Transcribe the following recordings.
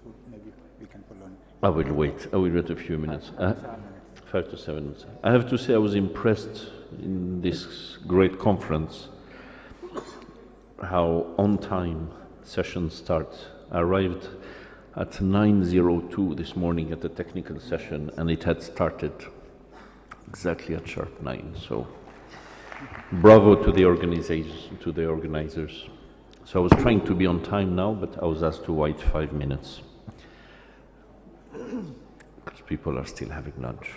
so maybe we can pull on. I will wait. I will wait a few minutes. 5 to 7 minutes. I have to say I was impressed in this great conference how on time sessions start. I arrived at 9:02 this morning at the technical session, and it had started exactly at sharp 9. So bravo to the organizers, So I was trying to be on time now, but I was asked to wait 5 minutes because people are still having lunch.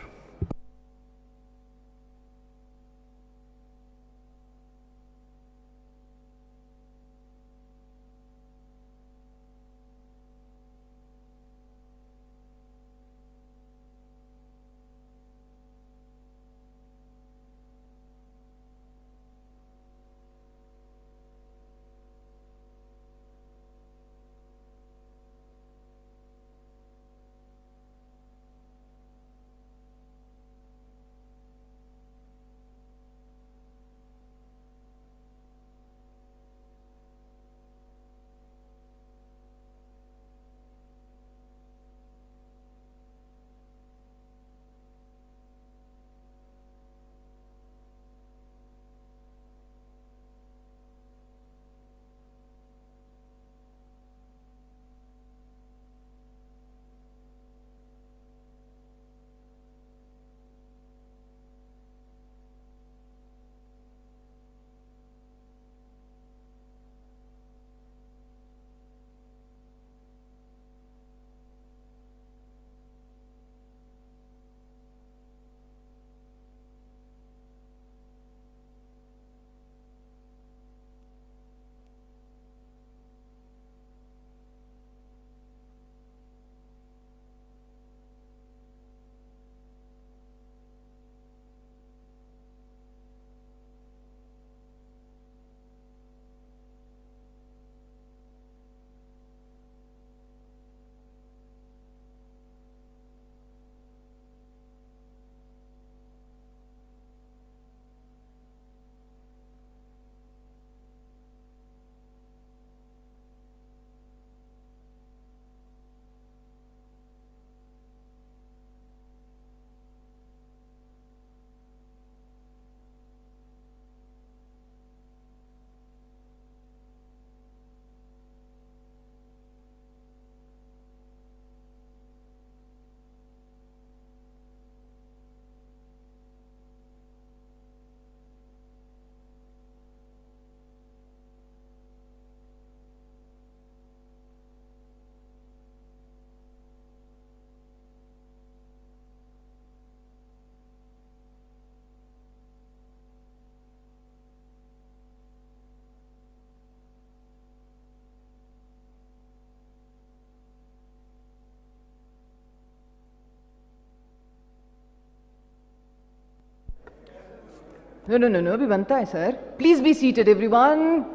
No, abhi banta hai, sir. Please be seated, everyone.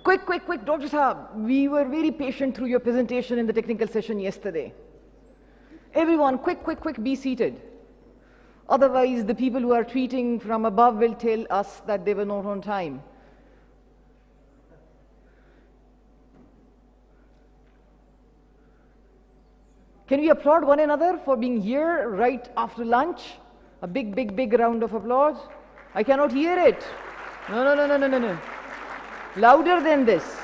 Quick, Dr. Saab. We were very patient through your presentation in the technical session yesterday. Everyone, quick, be seated. Otherwise, the people who are treating from above will tell us that they were not on time. Can we applaud one another for being here right after lunch? A big round of applause. I cannot hear it. No. Louder than this.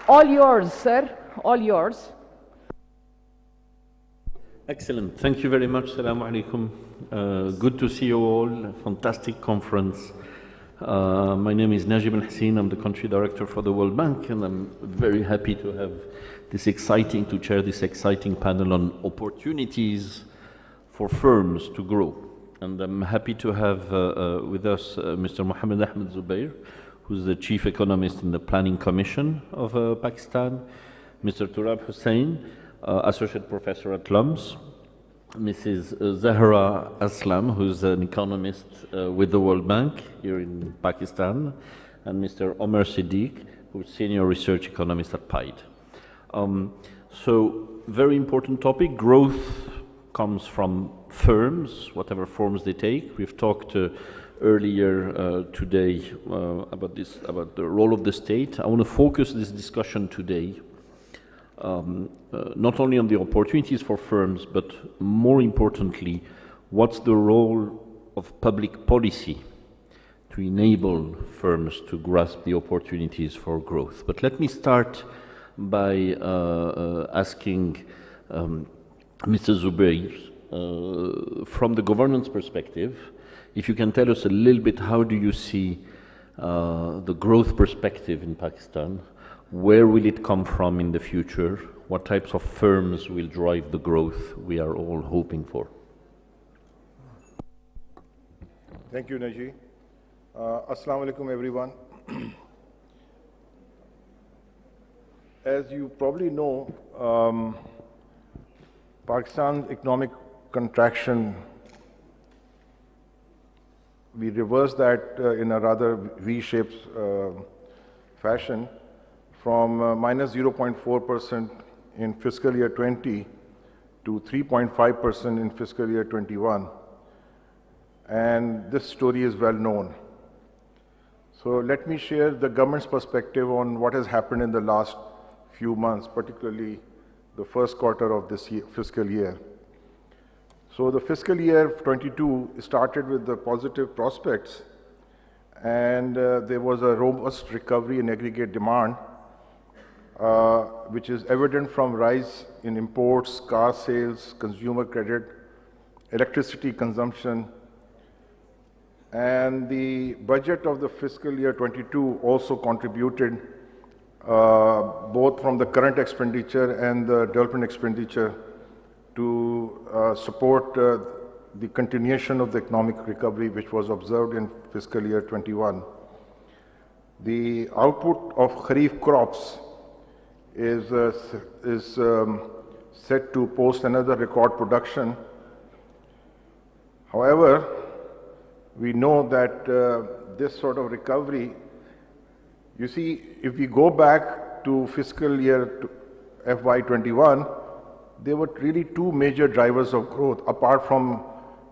All yours, sir. All yours. Excellent. Thank you very much. Assalamu alaikum. Good to see you all. Fantastic conference. My name is Najib Al-Hassin. I'm the country director for the World Bank, and I'm very happy to have to chair this exciting panel on opportunities for firms to grow. And I'm happy to have with us Mr. Mohammed Ahmed Zubair, who's the chief economist in the Planning Commission of Pakistan, Mr. Turab Hussain, associate professor at LUMS, Mrs. Zahra Aslam, who's an economist with the World Bank here in Pakistan, and Mr. Omar Siddiq, who's senior research economist at PIDE. So, very important topic. Growth comes from firms, whatever forms they take. We've talked earlier today about the role of the state. I want to focus this discussion today not only on the opportunities for firms, but more importantly, what's the role of public policy to enable firms to grasp the opportunities for growth. But let me start by asking Mr. Zubair, from the governance perspective, if you can tell us a little bit, how do you see the growth perspective in Pakistan? Where will it come from in the future? What types of firms will drive the growth we are all hoping for? Thank you, Naji. Assalamu alaikum, everyone. As you probably know, Pakistan's economic contraction, we reversed that in a rather V-shaped fashion from minus 0.4% in fiscal year 20 to 3.5% in fiscal year 21. And this story is well known. So let me share the government's perspective on what has happened in the last few months, particularly the first quarter of this fiscal year. So the fiscal year 22 started with the positive prospects, and there was a robust recovery in aggregate demand, which is evident from rise in imports, car sales, consumer credit, electricity consumption, and the budget of the fiscal year 22 also contributed both from the current expenditure and the development expenditure to support the continuation of the economic recovery which was observed in fiscal year 21. The output of Kharif crops is set to post another record production. However, we know that this sort of recovery, you see, if we go back to fiscal year FY21, there were really two major drivers of growth, apart from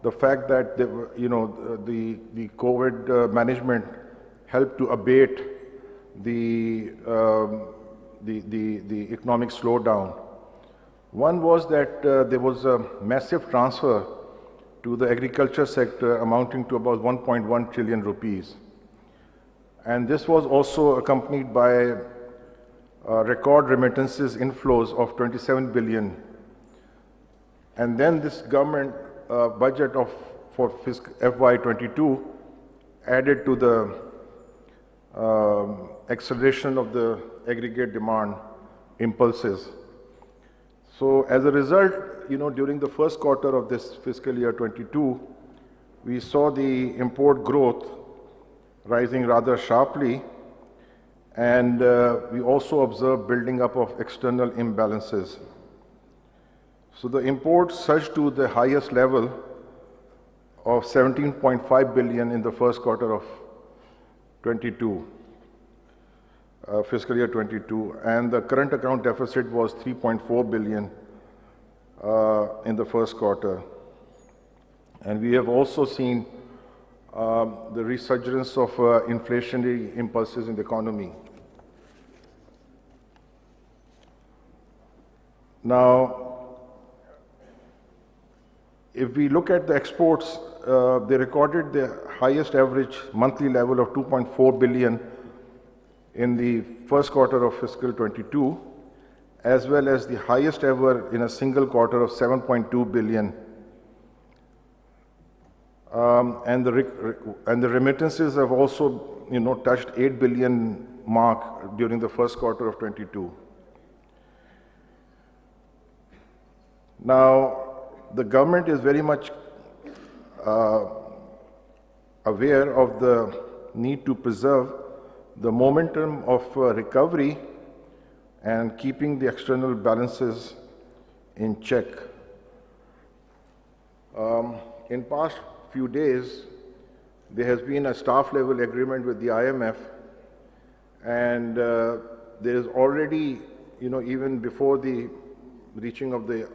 the fact that the COVID management helped to abate the economic slowdown. One was that there was a massive transfer to the agriculture sector amounting to about 1.1 trillion rupees. And this was also accompanied by record remittances inflows of 27 billion. And then this government budget for FY22 added to the acceleration of the aggregate demand impulses. So as a result, during the first quarter of this fiscal year 22, we saw the import growth rising rather sharply, and we also observed building up of external imbalances. So the imports surged to the highest level of 17.5 billion in the first quarter of 22. Fiscal year 22, and the current account deficit was 3.4 billion in the first quarter. And we have also seen the resurgence of inflationary impulses in the economy. Now, if we look at the exports, they recorded the highest average monthly level of 2.4 billion in the first quarter of fiscal 22, as well as the highest ever in a single quarter of 7.2 billion. And the remittances have also, touched 8 billion mark during the first quarter of 22. Now, the government is very much aware of the need to preserve the momentum of recovery and keeping the external balances in check. In past few days, there has been a staff level agreement with the IMF, and there is already, even before the reaching of the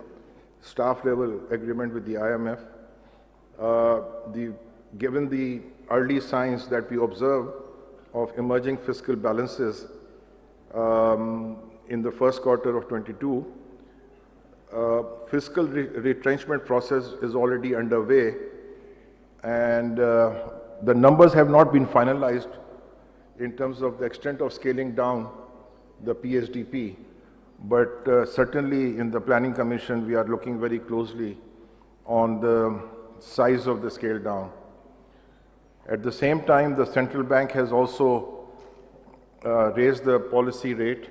staff level agreement with the IMF, given the early signs that we observe of emerging fiscal balances in the first quarter of 22, fiscal retrenchment process is already underway, and the numbers have not been finalized in terms of the extent of scaling down the PSDP, but certainly in the Planning Commission we are looking very closely on the size of the scale down. At the same time, the central bank has also raised the policy rate,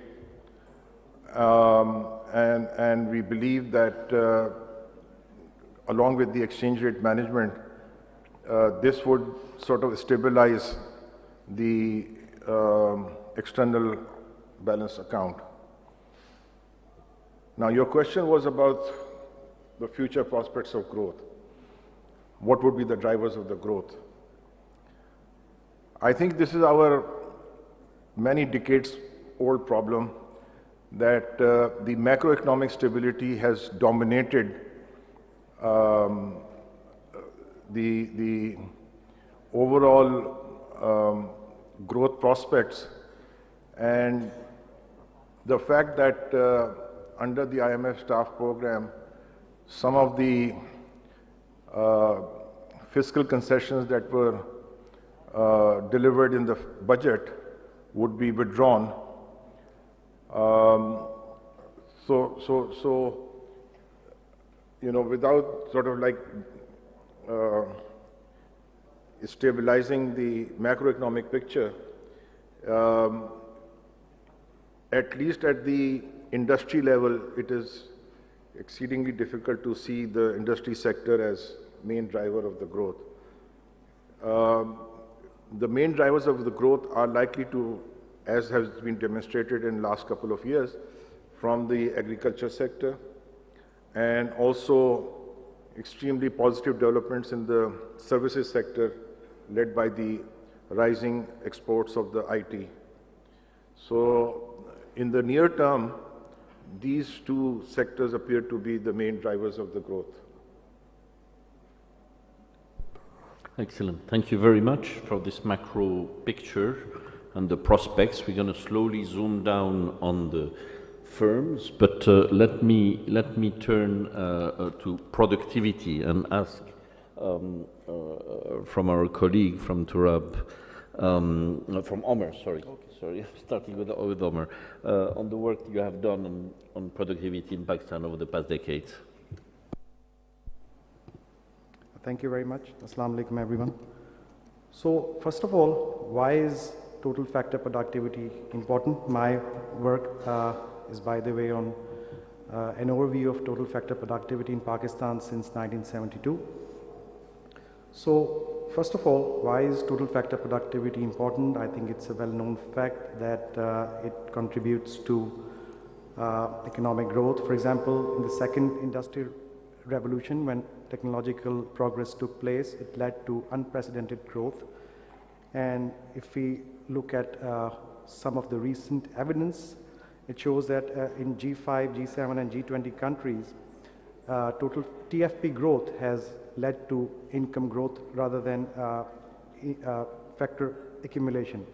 and we believe that along with the exchange rate management, this would sort of stabilize the external balance account. Now, your question was about the future prospects of growth. What would be the drivers of the growth? I think this is our many decades old problem that the macroeconomic stability has dominated the overall growth prospects, and the fact that under the IMF staff program, some of the fiscal concessions that were delivered in the budget would be withdrawn. So you know, without sort of like stabilizing the macroeconomic picture, at least at the industry level, it is exceedingly difficult to see the industry sector as main driver of the growth. The main drivers of the growth are likely to, as has been demonstrated in the last couple of years, from the agriculture sector, and also extremely positive developments in the services sector led by the rising exports of the IT. So in the near term, these two sectors appear to be the main drivers of the growth. Excellent. Thank you very much for this macro picture and the prospects. We're going to slowly zoom down on the firms, but let me turn to productivity and ask from our colleague from Turab, from Omar, sorry, starting with Omar, on the work you have done on productivity in Pakistan over the past decades. Thank you very much. Assalamu alaikum, everyone. So, first of all, why is total factor productivity important? My work is, by the way, on an overview of total factor productivity in Pakistan since 1972. So, first of all, why is total factor productivity important? I think it's a well-known fact that it contributes to economic growth. For example, in the second industrial revolution, when technological progress took place, it led to unprecedented growth. And if we look at some of the recent evidence, it shows that in G5, G7 and G20 countries, total TFP growth has led to income growth rather than factor accumulation.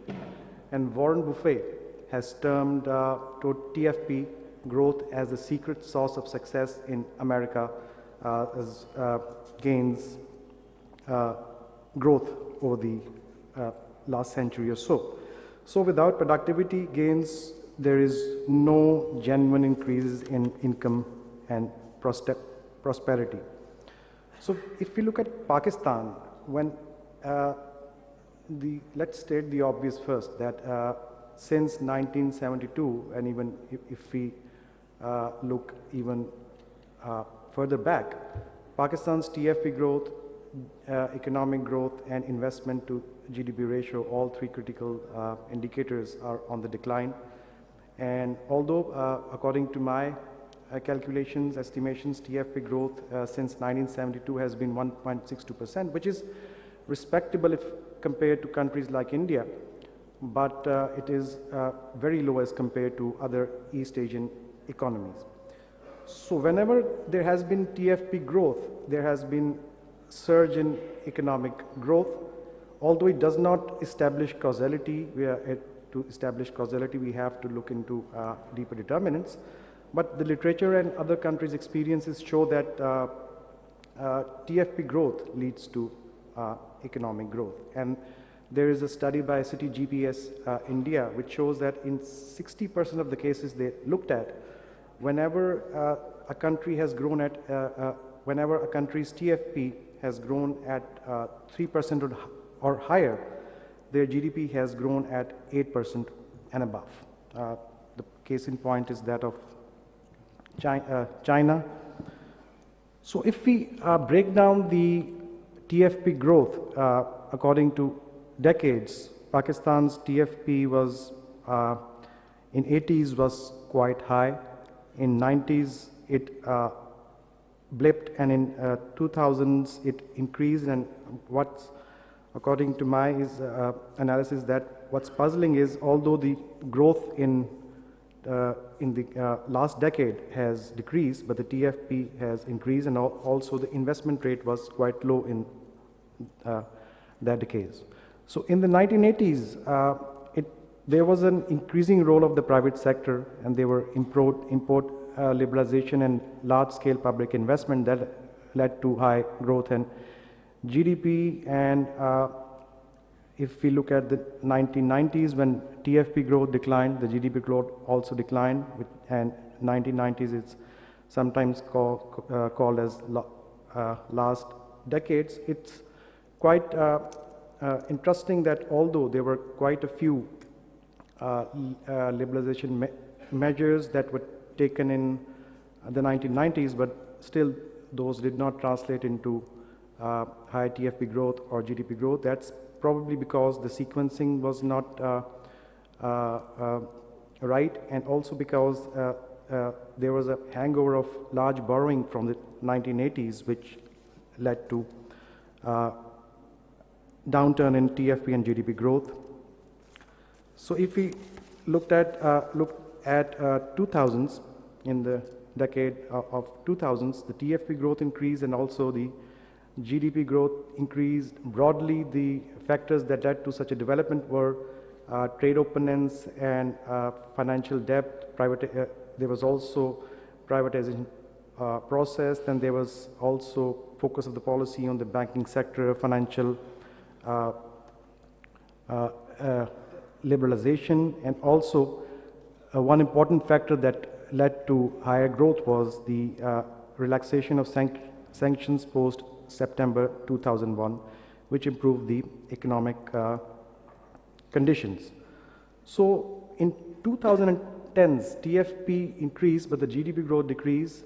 And Warren Buffett has termed TFP growth as the secret sauce of success in America, as gains growth over the last century or so. So without productivity gains, there is no genuine increases in income and prosperity. So if we look at Pakistan, when let's state the obvious first, that since 1972, and even if we look even further back, Pakistan's TFP growth, economic growth and investment to GDP ratio, all three critical indicators are on the decline. And although according to my calculations, estimations, TFP growth since 1972 has been 1.62%, which is respectable if compared to countries like India, but it is very low as compared to other East Asian economies. So whenever there has been TFP growth, there has been surge in economic growth, although it does not establish causality, to establish causality, we have to look into deeper determinants. But the literature and other countries' experiences show that TFP growth leads to economic growth. And there is a study by City GPS India which shows that in 60% of the cases they looked at, whenever a country has grown at, whenever a country's TFP has grown at 3% or higher, their GDP has grown at 8% and above. The case in point is that of China. So if we break down the TFP growth according to decades, Pakistan's TFP was in 80s was quite high. In 90s it blipped, and in 2000s it increased. And what's, according to my analysis, that what's puzzling is, although the growth in the last decade has decreased, but the TFP has increased, and also the investment rate was quite low in that decades. So in the 1980s, there was an increasing role of the private sector, and there were import liberalization and large-scale public investment that led to high growth and GDP. And if we look at the 1990s, when TFP growth declined, the GDP growth also declined, and 1990s is sometimes called as last decades. It's quite interesting that although there were quite a few liberalization measures that were taken in the 1990s, but still those did not translate into high TFP growth or GDP growth. That's probably because the sequencing was not right, and also because there was a hangover of large borrowing from the 1980s, which led to downturn in TFP and GDP growth. So if we look at 2000s, in the decade of 2000s, the TFP growth increased and also the GDP growth increased. Broadly, the factors that led to such a development were trade openness and financial debt. There was also privatization process, and there was also focus of the policy on the banking sector, financial liberalization, and also one important factor that led to higher growth was the relaxation of sanctions post September 2001, which improved the economic conditions. So in 2010s, TFP increased, but the GDP growth decreased.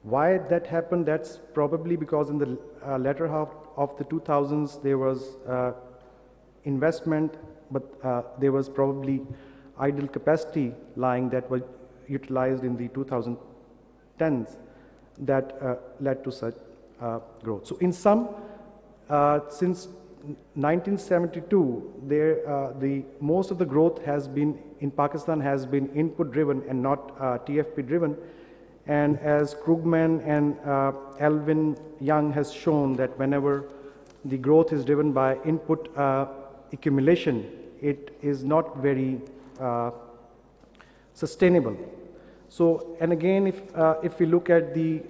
Why that happened? That's probably because in the latter half of the 2000s, there was investment, but there was probably idle capacity lying that was utilized in the 2010s that led to such growth. So in sum, since 1972, the most of the growth has been in Pakistan has been input driven and not TFP driven. And as Krugman and Alvin Young has shown, that whenever the growth is driven by input accumulation, it is not very sustainable. So, and again, if we look at the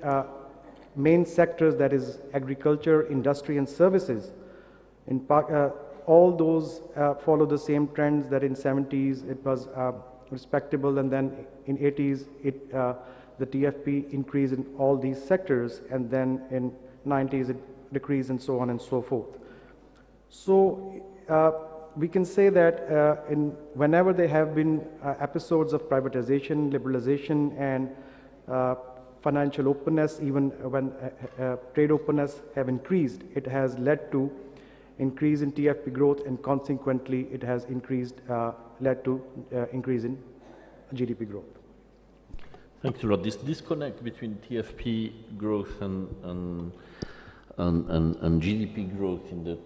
main sectors, that is agriculture, industry, and services, in all those follow the same trends that in 70s it was respectable, and then in 80s the TFP increased in all these sectors, and then in 90s it decreased, and so on and so forth. So we can say that whenever there have been episodes of privatization, liberalization, and financial openness, even when trade openness have increased, it has led to increase in TFP growth, and consequently it has led to increase in GDP growth. Thanks a lot. This disconnect between TFP growth and GDP growth in the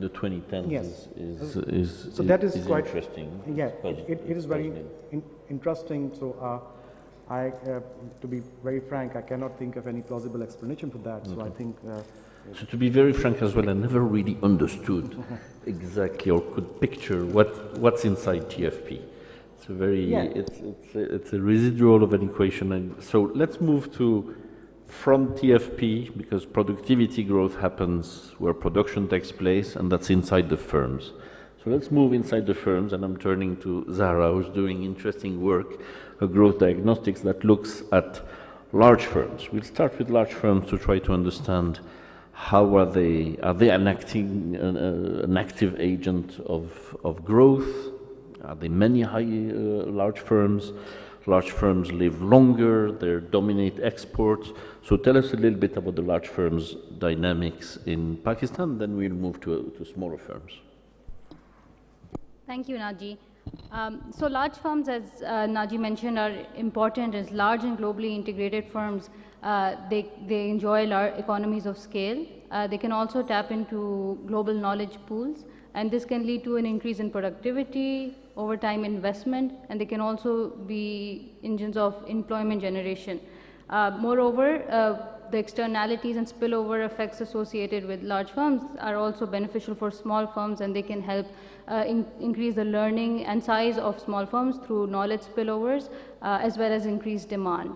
2010s yes. is so that is quite interesting. Yeah, it is very interesting. So to be very frank, I cannot think of any plausible explanation for that. So I think So to be very frank as well, I never really understood exactly or could picture what's inside TFP. It's a very, it's a residual of an equation. And so let's move to from TFP, because productivity growth happens where production takes place, and that's inside the firms. So let's move inside the firms, and I'm turning to Zahra, who's doing interesting work, a growth diagnostics that looks at large firms. We'll start with large firms to try to understand how are they an active agent of growth? Are there many large firms? Large firms live longer, they dominate exports. So tell us a little bit about the large firms dynamics in Pakistan, then we'll move to smaller firms. Thank you, Naji. So large firms, as Naji mentioned, are important as large and globally integrated firms. They enjoy large economies of scale. They can also tap into global knowledge pools, and this can lead to an increase in productivity, over time investment, and they can also be engines of employment generation. Moreover, the externalities and spillover effects associated with large firms are also beneficial for small firms, and they can help increase the learning and size of small firms through knowledge spillovers, as well as increased demand.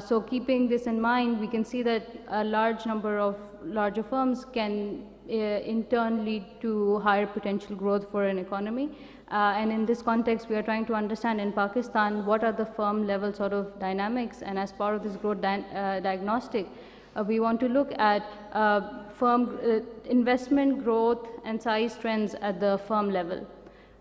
So keeping this in mind, we can see that a large number of larger firms can in turn lead to higher potential growth for an economy. And in this context, we are trying to understand in Pakistan what are the firm level sort of dynamics, and as part of this growth diagnostic, we want to look at firm investment growth and size trends at the firm level.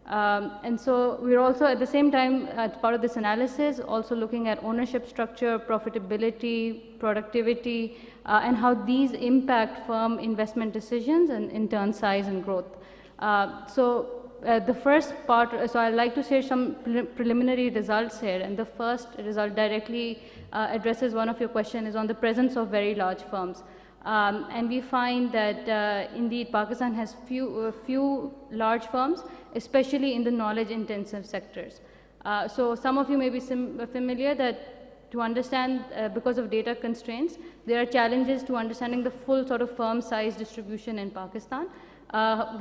And so we're also at the same time, as part of this analysis, also looking at ownership structure, profitability, productivity, and how these impact firm investment decisions and in turn size and growth. The first part, so I'd like to share some preliminary results here, and the first result directly addresses one of your questions, is on the presence of very large firms. And we find that indeed Pakistan has few large firms, especially in the knowledge-intensive sectors. So some of you may be familiar that to understand, because of data constraints, there are challenges to understanding the full sort of firm size distribution in Pakistan.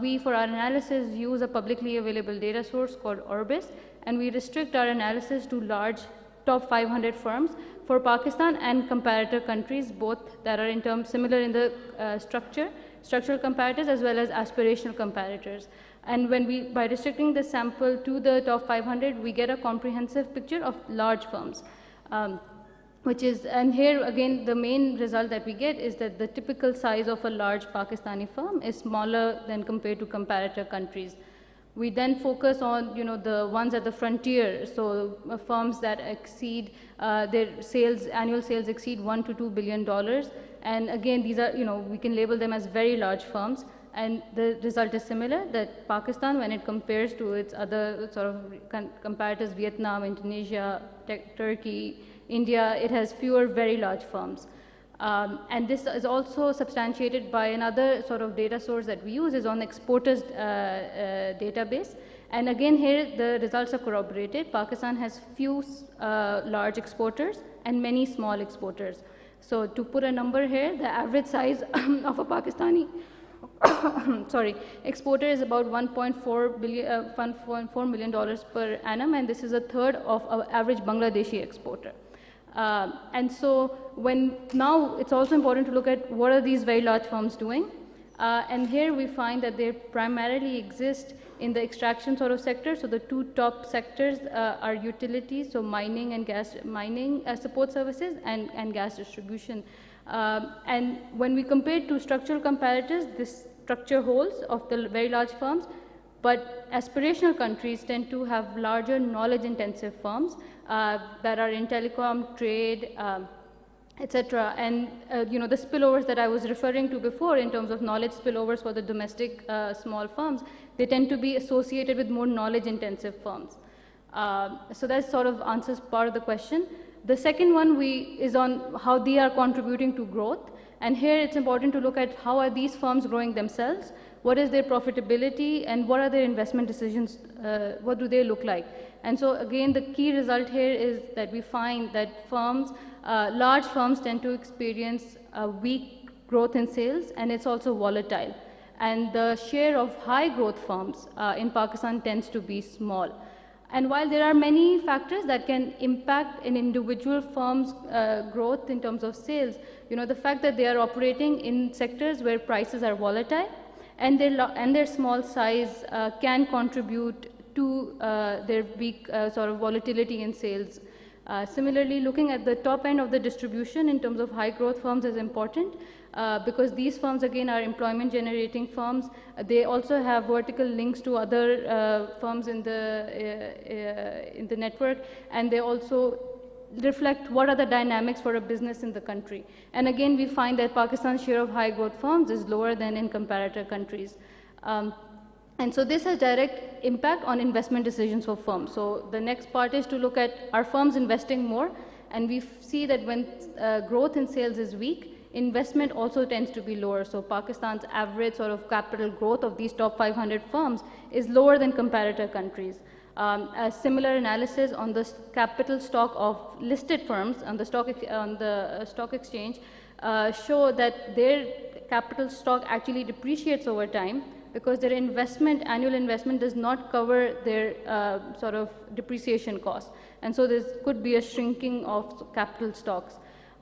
We, for our analysis, use a publicly available data source called Orbis, and we restrict our analysis to large top 500 firms for Pakistan and comparator countries, both that are in terms similar in the structural comparators as well as aspirational comparators. And when by restricting the sample to the top 500, we get a comprehensive picture of large firms. And here again, the main result that we get is that the typical size of a large Pakistani firm is smaller than compared to comparator countries. We then focus on, the ones at the frontier, so firms that exceed their annual sales exceed $1 to $2 billion. And again, these are, we can label them as very large firms. And the result is similar, that Pakistan, when it compares to its other sort of comparators, Vietnam, Indonesia, Turkey, India, it has fewer very large firms. And this is also substantiated by another sort of data source that we use, is on exporters database. And again, here the results are corroborated. Pakistan has few large exporters and many small exporters. So to put a number here, the average size of a Pakistani exporter is about $1.4 million per annum, and this is a third of our average Bangladeshi exporter. And so now it's also important to look at what are these very large firms doing. And here we find that they primarily exist in the extraction sort of sector. So the two top sectors are utilities, so mining and gas, support services, and gas distribution. And when we compare to structural comparators, this structure holds of the very large firms, but aspirational countries tend to have larger knowledge-intensive firms that are in telecom, trade, etc. And the spillovers that I was referring to before in terms of knowledge spillovers for the domestic small firms, they tend to be associated with more knowledge-intensive firms. So that sort of answers part of the question. The second one is on how they are contributing to growth. And here it's important to look at how are these firms growing themselves, what is their profitability, and what are their investment decisions, what do they look like. And so again, the key result here is that we find that large firms tend to experience a weak growth in sales, and it's also volatile. And the share of high growth firms in Pakistan tends to be small. And while there are many factors that can impact an individual firm's growth in terms of sales, the fact that they are operating in sectors where prices are volatile and their small size can contribute to their weak sort of volatility in sales. Similarly, looking at the top end of the distribution in terms of high growth firms is important because these firms again are employment generating firms. They also have vertical links to other firms in the network, and they also reflect what are the dynamics for a business in the country. And again, we find that Pakistan's share of high growth firms is lower than in comparator countries. And so this has direct impact on investment decisions for firms. So the next part is to look at, are firms investing more? And we see that when growth in sales is weak, investment also tends to be lower. So Pakistan's average sort of capital growth of these top 500 firms is lower than comparator countries. A similar analysis on the capital stock of listed firms on the stock exchange show that their capital stock actually depreciates over time, because their annual investment does not cover their sort of depreciation costs. And so there could be a shrinking of capital stocks.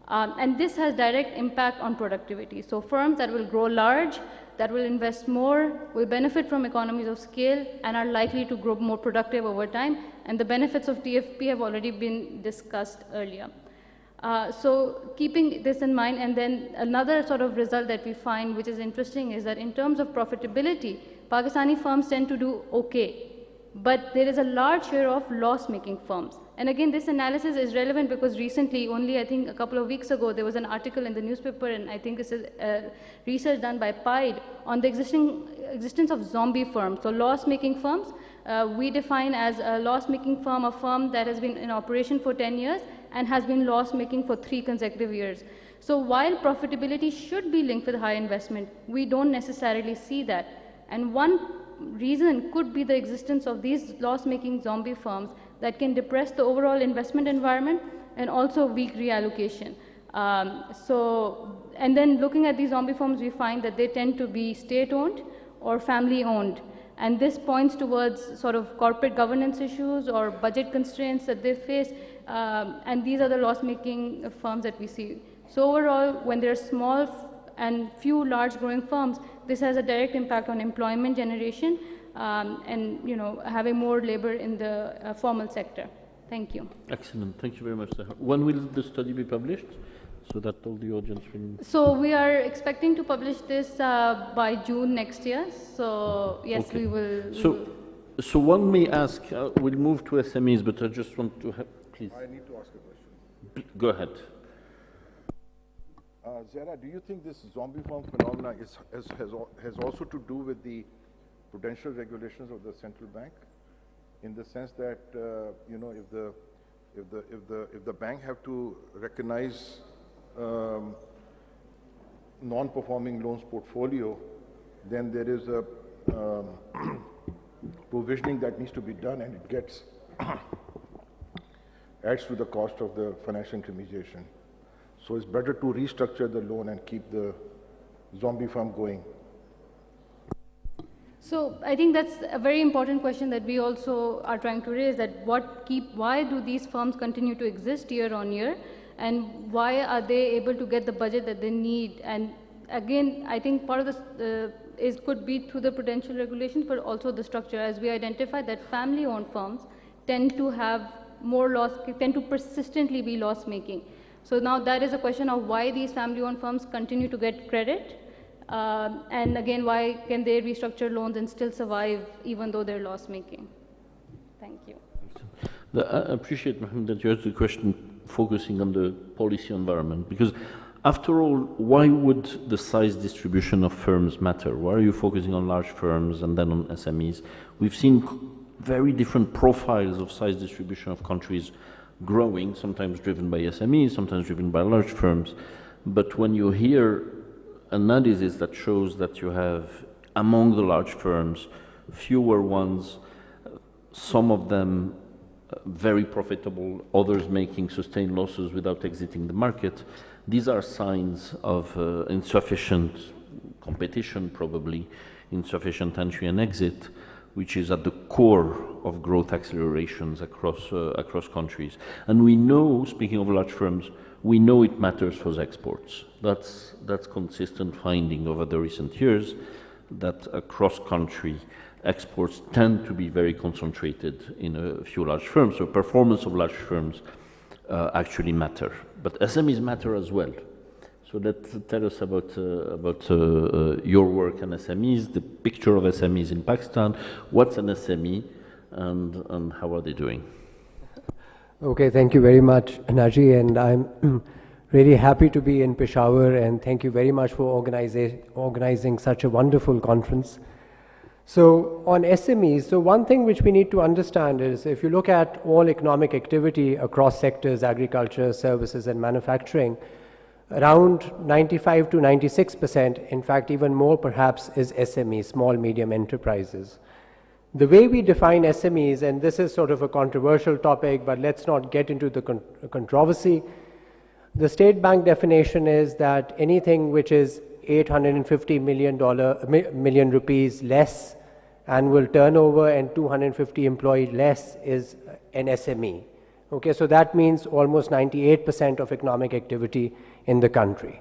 And this has direct impact on productivity. So firms that will grow large, that will invest more, will benefit from economies of scale and are likely to grow more productive over time. And the benefits of TFP have already been discussed earlier. So keeping this in mind, and then another sort of result that we find which is interesting is that in terms of profitability, Pakistani firms tend to do okay, but there is a large share of loss-making firms. And again, this analysis is relevant because recently, only I think a couple of weeks ago, there was an article in the newspaper, and I think this is research done by PIDE on the existence of zombie firms. So loss-making firms, we define as a loss-making firm, a firm that has been in operation for 10 years and has been loss-making for 3 consecutive years. So while profitability should be linked with high investment, we don't necessarily see that. And one reason could be the existence of these loss-making zombie firms that can depress the overall investment environment and also weak reallocation. And then looking at these zombie firms, we find that they tend to be state-owned or family-owned. And this points towards sort of corporate governance issues or budget constraints that they face. And these are the loss-making firms that we see. So overall, when there are small and few large growing firms, this has a direct impact on employment generation and having more labor in the formal sector. Thank you. Excellent. Thank you very much, Sahar. When will the study be published? So that all the audience will... So we are expecting to publish this by June next year. So yes, okay. We will... So one may ask, we'll move to SMEs, but I just want to have... Please. I need to ask a question. Go ahead. Zara, do you think this zombie firm phenomena has also to do with the prudential regulations of the central bank, in the sense that if the bank have to recognize non-performing loans portfolio, then there is a provisioning that needs to be done, and it gets adds to the cost of the financial intermediation. So it's better to restructure the loan and keep the zombie firm going. So I think that's a very important question that we also are trying to raise, that why do these firms continue to exist year on year, and why are they able to get the budget that they need? And again, I think part of this could be through the prudential regulations, but also the structure, as we identified that family-owned firms tend to have more loss, tend to persistently be loss-making. So now that is a question of why these family-owned firms continue to get credit, and again, why can they restructure loans and still survive even though they're loss-making? Thank you. I appreciate, Mohammed, that you asked the question focusing on the policy environment, because after all, why would the size distribution of firms matter? Why are you focusing on large firms and then on SMEs? We've seen very different profiles of size distribution of countries growing, sometimes driven by SMEs, sometimes driven by large firms. But when you hear analysis that shows that you have, among the large firms, fewer ones, some of them very profitable, others making sustained losses without exiting the market, These are signs of insufficient competition, probably insufficient entry and exit, which is at the core of growth accelerations across countries. And we know, speaking of large firms, we know it matters for the exports. That's consistent finding over the recent years, that across country exports tend to be very concentrated in a few large firms. So performance of large firms actually matter, but SMEs matter as well. So tell us about your work on SMEs, the picture of SMEs in Pakistan. What's an SME, and how are they doing? Okay, thank you very much, Naji, and I'm really happy to be in Peshawar, and thank you very much for organizing such a wonderful conference. So on SMEs, so one thing which we need to understand is, if you look at all economic activity across sectors, agriculture, services and manufacturing, around 95 to 96%, in fact even more perhaps, is SMEs, small medium enterprises. The way we define SMEs, and this is sort of a controversial topic, but let's not get into the controversy. The State Bank definition is that anything which is $850 million rupees less annual turnover and 250 employees less is an SME. Okay, so that means almost 98% of economic activity in the country.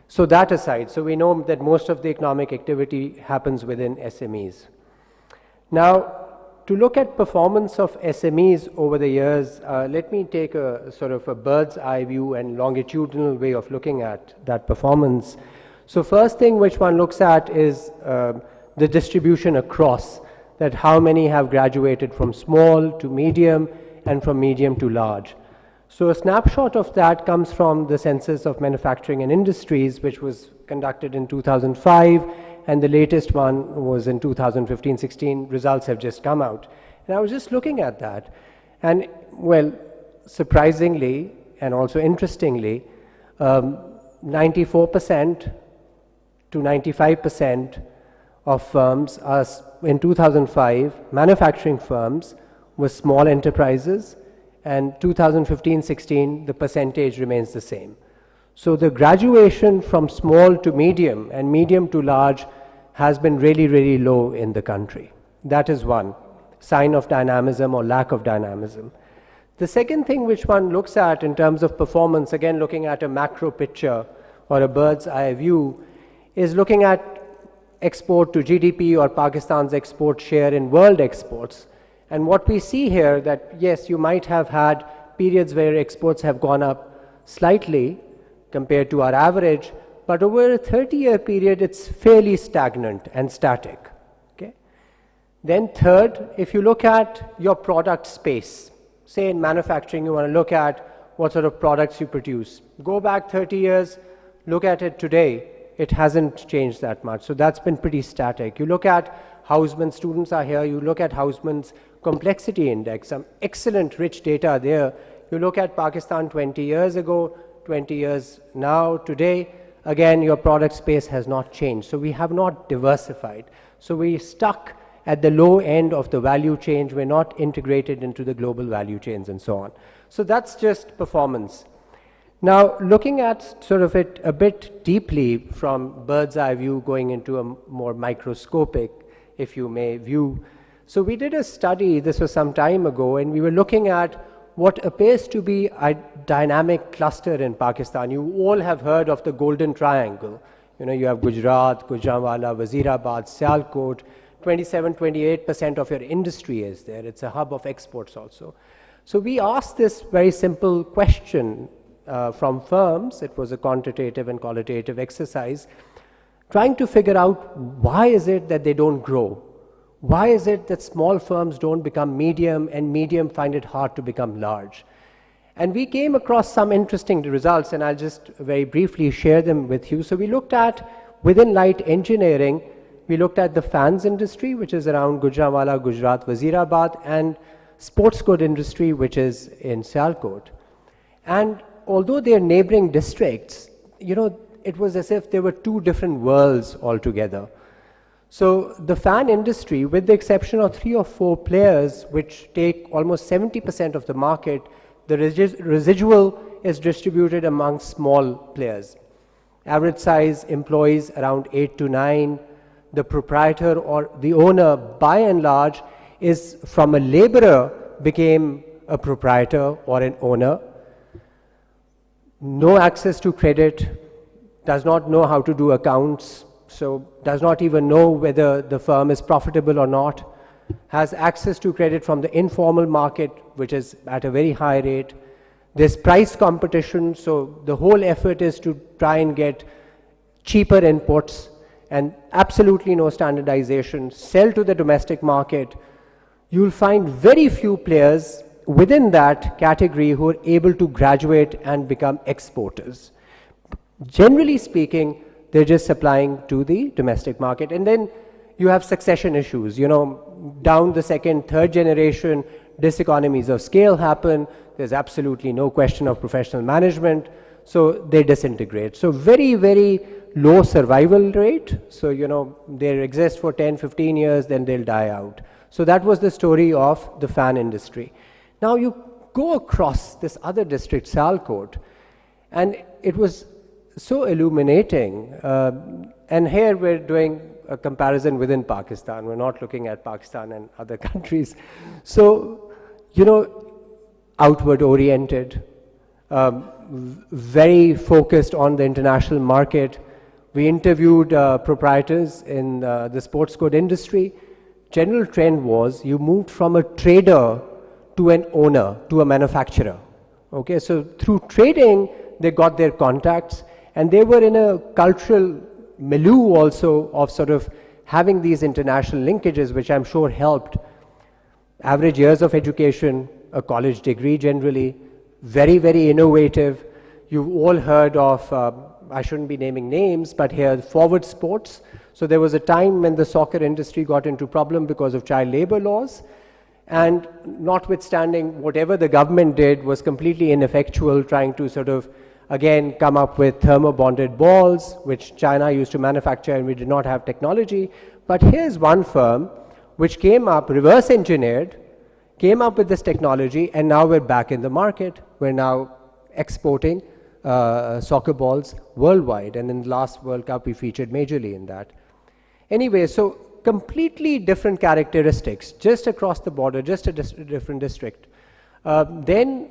So that aside, so we know that most of the economic activity happens within SMEs. Now, to look at performance of SMEs over the years, let me take a sort of a bird's eye view and longitudinal way of looking at that performance. So first thing which one looks at is the distribution across, that how many have graduated from small to medium and from medium to large. So a snapshot of that comes from the Census of Manufacturing and Industries, which was conducted in 2005, and the latest one was in 2015-16. Results have just come out. And I was just looking at that, and well, surprisingly and also interestingly, 94% to 95% of firms are, in 2005, manufacturing firms were small enterprises, and 2015-16, the percentage remains the same. So the graduation from small to medium and medium to large has been really, really low in the country. That is one sign of dynamism or lack of dynamism. The second thing which one looks at in terms of performance, again looking at a macro picture or a bird's eye view, is looking at export to GDP or Pakistan's export share in world exports. And what we see here, that yes, you might have had periods where exports have gone up slightly compared to our average, but over a 30-year period, it's fairly stagnant and static. Okay? Then third, if you look at your product space, say in manufacturing, you want to look at what sort of products you produce. Go back 30 years, look at it today, it hasn't changed that much. So that's been pretty static. You look at Hausman, students are here, you look at Hausman's complexity index, some excellent rich data there. You look at Pakistan 20 years ago, 20 years now, today, again, your product space has not changed. So we have not diversified. So we're stuck at the low end of the value chain. We're not integrated into the global value chains and so on. So that's just performance. Now, looking at sort of it a bit deeply from bird's eye view, going into a more microscopic, if you may, view. So we did a study, this was some time ago, and we were looking at what appears to be a dynamic cluster in Pakistan. You all have heard of the Golden Triangle. You know, you have Gujarat, Gujranwala, Wazirabad, Sialkot. 27-28% of your industry is there. It's a hub of exports also. So we asked this very simple question from firms. It was a quantitative and qualitative exercise, trying to figure out why is it that they don't grow? Why is it that small firms don't become medium and medium find it hard to become large? And we came across some interesting results, and I'll just very briefly share them with you. So we looked at, within light engineering, we looked at the fans industry, which is around Gujranwala, Gujarat, Wazirabad, and sports good industry, which is in Sialkot. And although they are neighboring districts, you know, it was as if there were two different worlds altogether. So the fan industry, with the exception of 3 or 4 players, which take almost 70% of the market, the residual is distributed among small players. Average size employees around 8 to 9. The proprietor or the owner, by and large, is from a laborer became a proprietor or an owner. No access to credit, does not know how to do accounts, so does not even know whether the firm is profitable or not, has access to credit from the informal market, which is at a very high rate. There's price competition, so the whole effort is to try and get cheaper inputs and absolutely no standardization, sell to the domestic market. You'll find very few players within that category who are able to graduate and become exporters. Generally speaking, they're just supplying to the domestic market. And then you have succession issues. You know, down the second, third generation, diseconomies of scale happen. There's absolutely no question of professional management. So they disintegrate. So very, very low survival rate. So, you know, they exist for 10, 15 years, then they'll die out. So that was the story of the fan industry. Now you go across this other district, Sialkot, and it was so illuminating. And here we're doing a comparison within Pakistan. We're not looking at Pakistan and other countries. So, you know, outward oriented, very focused on the international market. We interviewed proprietors in the sports code industry. General trend was you moved from a trader to an owner, to a manufacturer. Okay, so through trading, they got their contacts, and they were in a cultural milieu also of sort of having these international linkages, which I'm sure helped. Average years of education, a college degree generally, very, very innovative. You've all heard of, I shouldn't be naming names, but here, forward sports. So there was a time when the soccer industry got into problem because of child labor laws. And notwithstanding whatever the government did was completely ineffectual, trying to sort of, again, come up with thermobonded balls, which China used to manufacture, and we did not have technology. But here's one firm which came up, reverse engineered, came up with this technology, and now we're back in the market. We're now exporting soccer balls worldwide, and in the last World Cup we featured majorly in that. Anyway, so completely different characteristics just across the border, just a different district. Then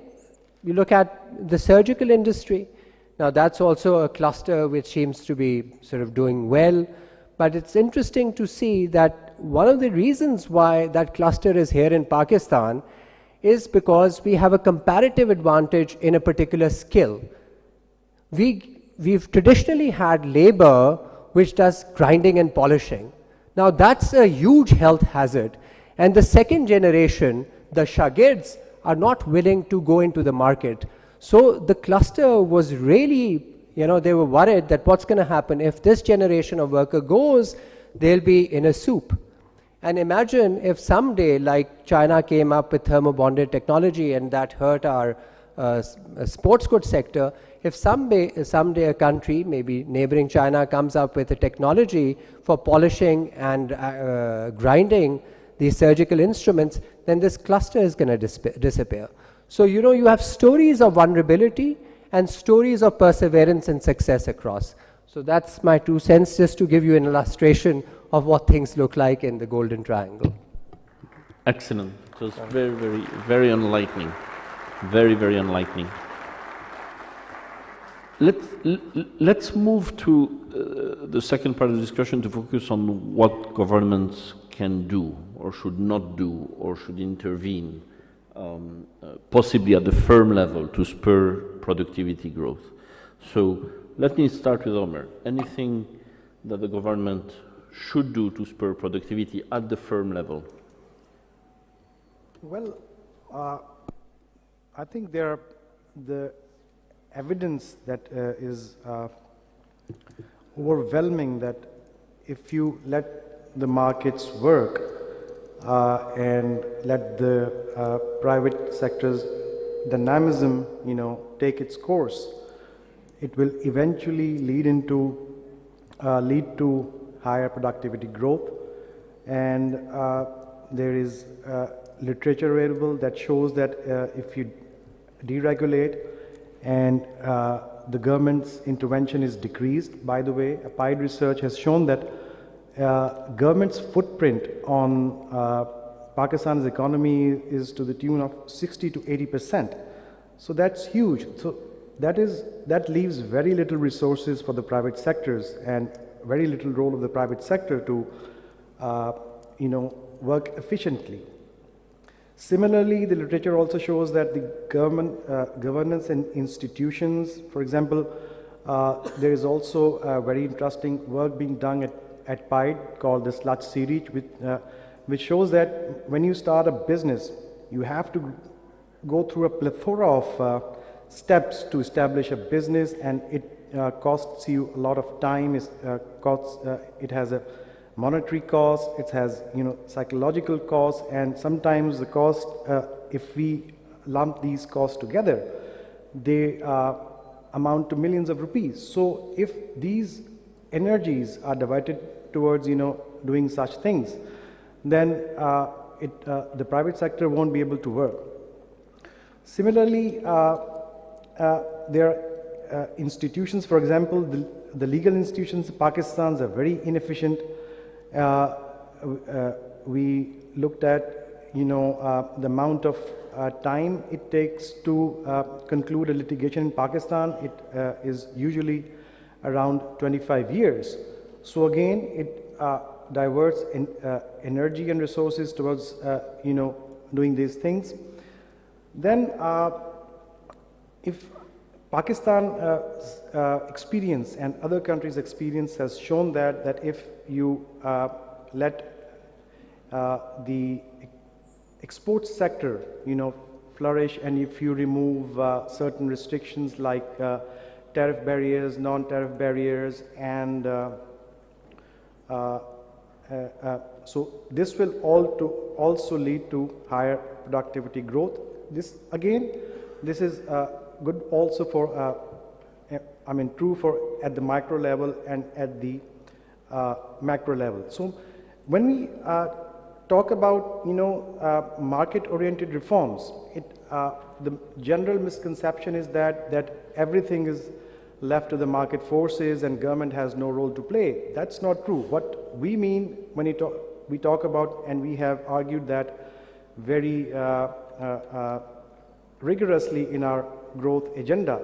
you look at the surgical industry. Now that's also a cluster which seems to be sort of doing well, but it's interesting to see that one of the reasons why that cluster is here in Pakistan is because we have a comparative advantage in a particular skill. We've traditionally had labor which does grinding and polishing. Now that's a huge health hazard, and the second generation, the shagirds, are not willing to go into the market. So the cluster was really, you know, they were worried that what's going to happen if this generation of worker goes, they'll be in a soup. And imagine if someday, like China came up with thermobonded technology and that hurt our sports goods sector. If someday a country, maybe neighboring China, comes up with a technology for polishing and grinding these surgical instruments, then this cluster is going to disappear. So, you know, you have stories of vulnerability and stories of perseverance and success across. So that's my 2 cents, just to give you an illustration of what things look like in the Golden Triangle. Excellent. It was very, very, very enlightening. Very, very enlightening. Let's move to the second part of the discussion to focus on what governments can do or should not do or should intervene, possibly at the firm level to spur productivity growth. So let me start with Omer. Anything that the government should do to spur productivity at the firm level? Well, I think the evidence that is overwhelming that if you let the markets work and let the private sector's dynamism, you know, take its course, it will eventually lead to higher productivity growth. And there is literature available that shows that if you deregulate and the government's intervention is decreased. By the way, PIDE research has shown that government's footprint on Pakistan's economy is to the tune of 60 to 80%. So that's huge. So that leaves very little resources for the private sectors and very little role of the private sector to work efficiently. Similarly, the literature also shows that the governance and institutions, for example, there is also very interesting work being done at PIDE called the Sludge series, which shows that when you start a business, you have to go through a plethora of steps to establish a business, and it costs you a lot of time. It has a monetary cost, it has psychological cost, and sometimes the cost, if we lump these costs together, they amount to millions of rupees. So if these energies are diverted towards doing such things, then the private sector won't be able to work. Similarly, there are institutions, for example, the legal institutions in Pakistan are very inefficient. We looked at the amount of time it takes to conclude a litigation in Pakistan. It is usually around 25 years. So again, it diverts energy and resources towards doing these things. Then if Pakistan experience and other countries' experience has shown that if you let the export sector flourish, and if you remove certain restrictions like tariff barriers, non-tariff barriers, and so this will also lead to higher productivity growth. This is good also for, true for at the micro level and at the macro level. So when we talk about, market-oriented reforms, the general misconception is that everything is left to the market forces and government has no role to play. That's not true. What we mean when we talk about, and we have argued that very rigorously in our growth agenda,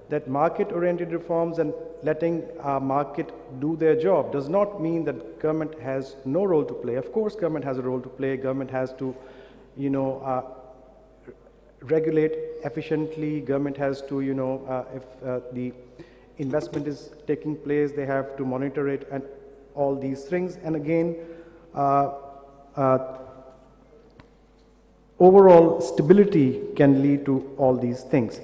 that market-oriented reforms and letting our market do their job does not mean that government has no role to play. Of course, government has a role to play. Government has to, regulate efficiently. Government has to, if the investment is taking place, they have to monitor it and all these things. And again, overall stability can lead to all these things.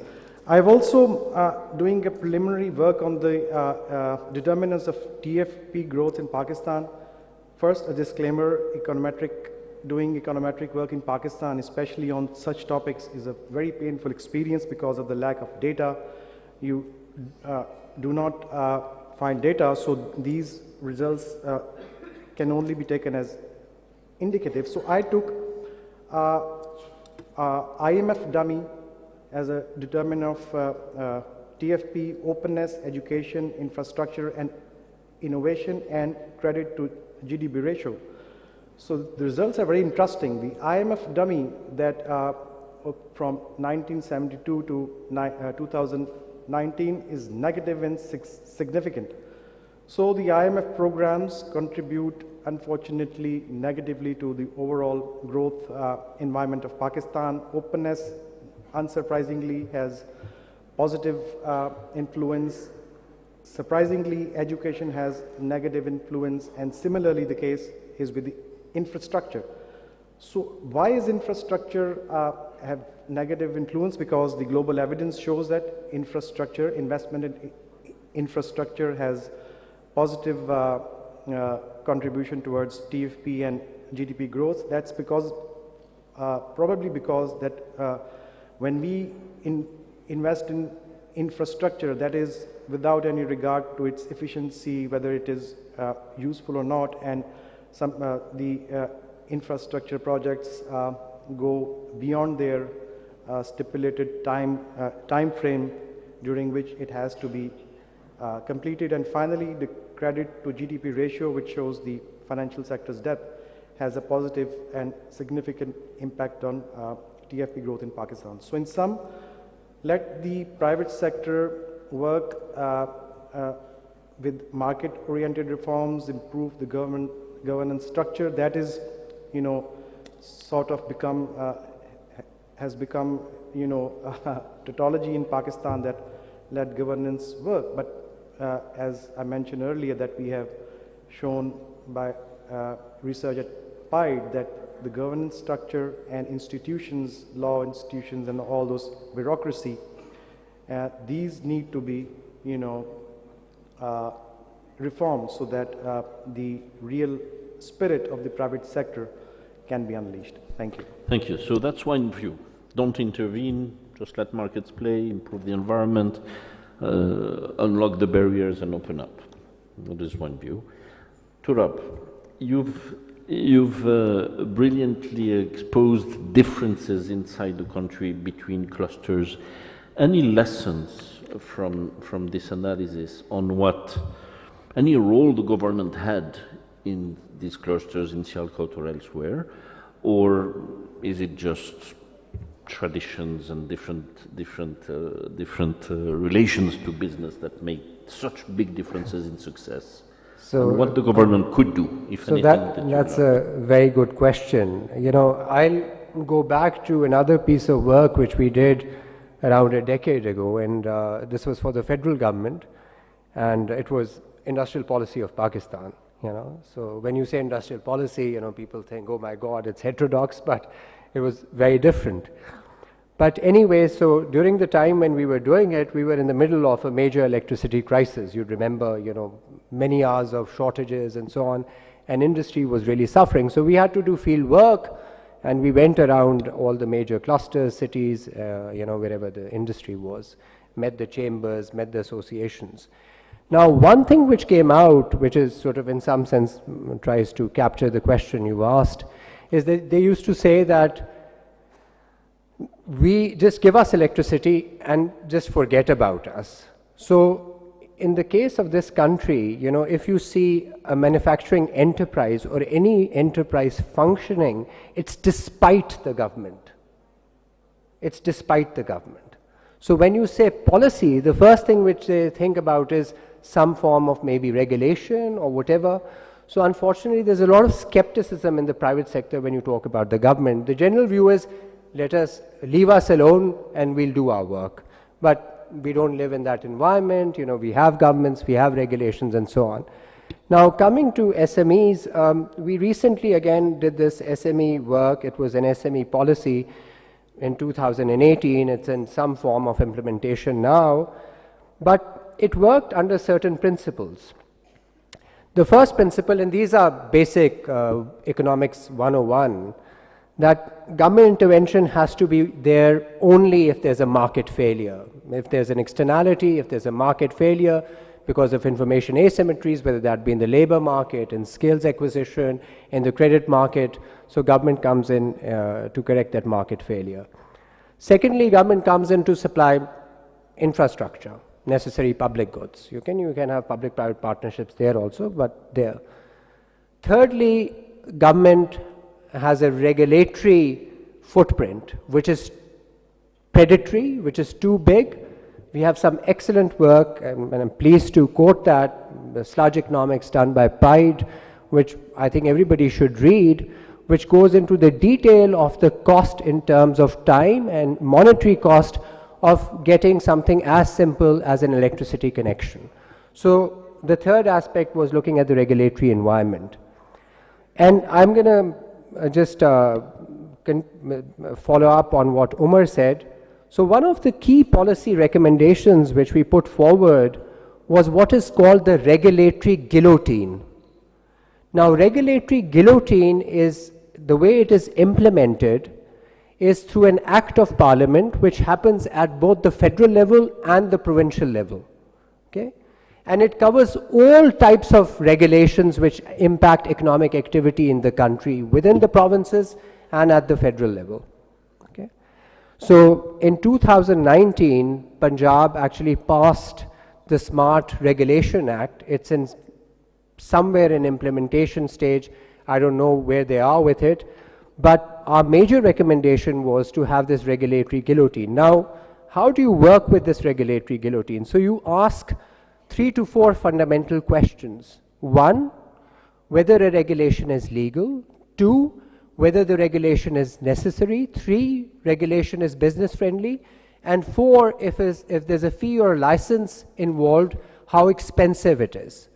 I've also doing a preliminary work on the determinants of TFP growth in Pakistan. First, a disclaimer: doing econometric work in Pakistan, especially on such topics, is a very painful experience because of the lack of data. You do not find data, so these results can only be taken as indicative. So I took IMF dummy as a determinant of TFP, openness, education, infrastructure, and innovation, and credit to GDP ratio. So the results are very interesting. The IMF dummy that from 1972 to 2019 is negative and significant. So the IMF programs contribute, unfortunately, negatively to the overall growth environment of Pakistan. Openness, unsurprisingly, has positive influence. Surprisingly, education has negative influence, and similarly the case is with the infrastructure. So why is infrastructure have negative influence? Because the global evidence shows that infrastructure, investment in infrastructure has positive contribution towards TFP and GDP growth. That's because, probably because that when we invest in infrastructure, that is without any regard to its efficiency, whether it is useful or not, and the infrastructure projects go beyond their stipulated time frame, during which it has to be completed. And finally, the credit to GDP ratio, which shows the financial sector's debt, has a positive and significant impact on TFP growth in Pakistan. So in sum, let the private sector work with market-oriented reforms, improve the governance structure. That is, sort of become, has become, a tautology in Pakistan that let governance work. But as I mentioned earlier, that we have shown by research at PIDE that the governance structure and institutions, law institutions and all those bureaucracy, these need to be, reformed so that the real spirit of the private sector can be unleashed. Thank you. Thank you. So that's one view. Don't intervene, just let markets play, improve the environment, unlock the barriers and open up. That is one view. Turab, you've brilliantly exposed differences inside the country between clusters. Any lessons from this analysis on any role the government had in these clusters in Sialkot or elsewhere, or is it just traditions and different relations to business that make such big differences in success? So and what the government could do, if anything. That's a very good question. I'll go back to another piece of work which we did around a decade ago, and this was for the federal government, and it was industrial policy of Pakistan. So when you say industrial policy, people think, oh my God, it's heterodox, but it was very different. But anyway, so during the time when we were doing it, we were in the middle of a major electricity crisis. You'd remember, many hours of shortages and so on, and industry was really suffering. So we had to do field work, and we went around all the major clusters, cities, wherever the industry was, met the chambers, met the associations. Now, one thing which came out, which is sort of in some sense tries to capture the question you asked, is that they used to say that we just give us electricity and just forget about us. So in the case of this country, if you see a manufacturing enterprise or any enterprise functioning, it's despite the government. It's despite the government. So when you say policy, the first thing which they think about is some form of maybe regulation or whatever. So unfortunately, there's a lot of skepticism in the private sector when you talk about the government. The general view is, leave us alone and we'll do our work. But we don't live in that environment. We have governments, we have regulations and so on. Now coming to SMEs, we recently again did this SME work. It was an SME policy in 2018. It's in some form of implementation now. But it worked under certain principles. The first principle, and these are basic economics 101, that government intervention has to be there only if there's a market failure. If there's an externality, if there's a market failure because of information asymmetries, whether that be in the labor market, in skills acquisition, in the credit market, so government comes in to correct that market failure. Secondly, government comes in to supply infrastructure, necessary public goods. You can have public-private partnerships there also, but there. Thirdly, government has a regulatory footprint which is predatory, which is too big. We have some excellent work, and I'm pleased to quote that, the sludge economics done by PIDE, which I think everybody should read, which goes into the detail of the cost in terms of time and monetary cost of getting something as simple as an electricity connection. So the third aspect was looking at the regulatory environment. And I'm going to just follow up on what Umar said. So one of the key policy recommendations which we put forward was what is called the regulatory guillotine. Now, regulatory guillotine is the way it is implemented is through an act of parliament which happens at both the federal level and the provincial level. Okay? And it covers all types of regulations which impact economic activity in the country within the provinces and at the federal level. Okay? So in 2019, Punjab actually passed the Smart Regulation Act. It's in somewhere in implementation stage. I don't know where they are with it. But our major recommendation was to have this regulatory guillotine. Now, how do you work with this regulatory guillotine? So you ask 3 to 4 fundamental questions. 1, whether a regulation is legal. 2, whether the regulation is necessary. 3, regulation is business friendly. And 4, if there's a fee or license involved, how expensive it is.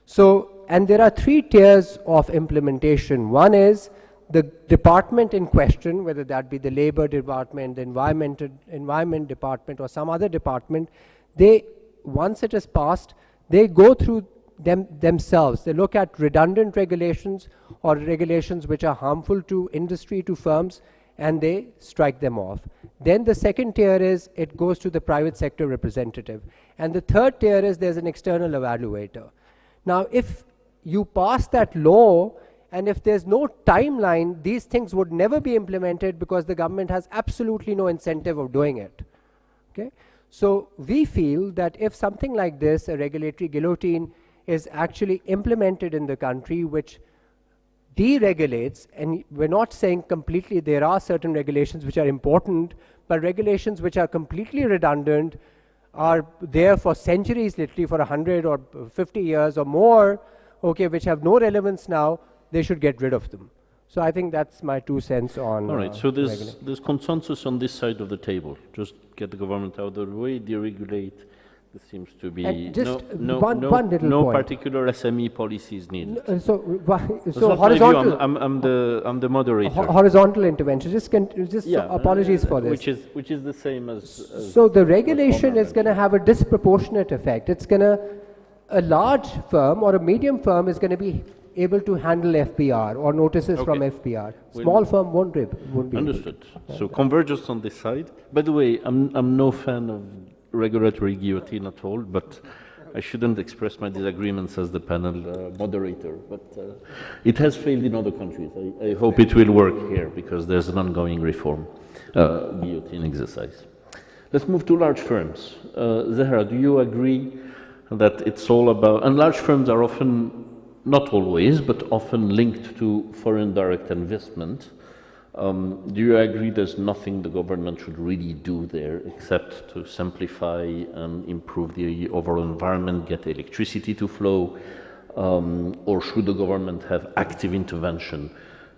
So, and there are 3 tiers of implementation. One is the department in question, whether that be the labor department, the environment department, or some other department, they, once it is passed, they go through themselves. They look at redundant regulations or regulations which are harmful to industry, to firms, and they strike them off. Then the second tier is it goes to the private sector representative. And the third tier is there's an external evaluator. Now, if you pass that law, and if there's no timeline, these things would never be implemented because the government has absolutely no incentive of doing it. Okay? So we feel that if something like this, a regulatory guillotine, is actually implemented in the country, which deregulates, and we're not saying completely, there are certain regulations which are important, but regulations which are completely redundant, are there for centuries, literally for 100 or 50 years or more, okay, which have no relevance now, they should get rid of them. So I think that's my 2 cents on. All right, so there's consensus on this side of the table. Just get the government out of the way, deregulate. There seems to be no particular SME policies needed. So so horizontal. I'm the moderator. Horizontal intervention. Just apologies for this. Which is the same as so the regulation is going to have a disproportionate effect. It's going to, a large firm or a medium firm is going to be able to handle FPR or notices from FPR. Small firm won't be. Understood. So convergence on this side. By the way, I'm no fan of regulatory guillotine at all, but I shouldn't express my disagreements as the panel moderator. But it has failed in other countries. I hope it will work here because there's an ongoing reform guillotine exercise. Let's move to large firms. Zahra, do you agree that it's all about, and large firms are often, not always, but often linked to foreign direct investment. Do you agree there's nothing the government should really do there except to simplify and improve the overall environment, get electricity to flow, or should the government have active intervention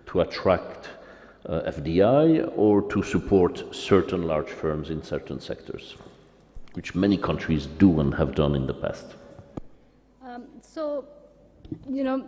to attract FDI or to support certain large firms in certain sectors, which many countries do and have done in the past? So, you know,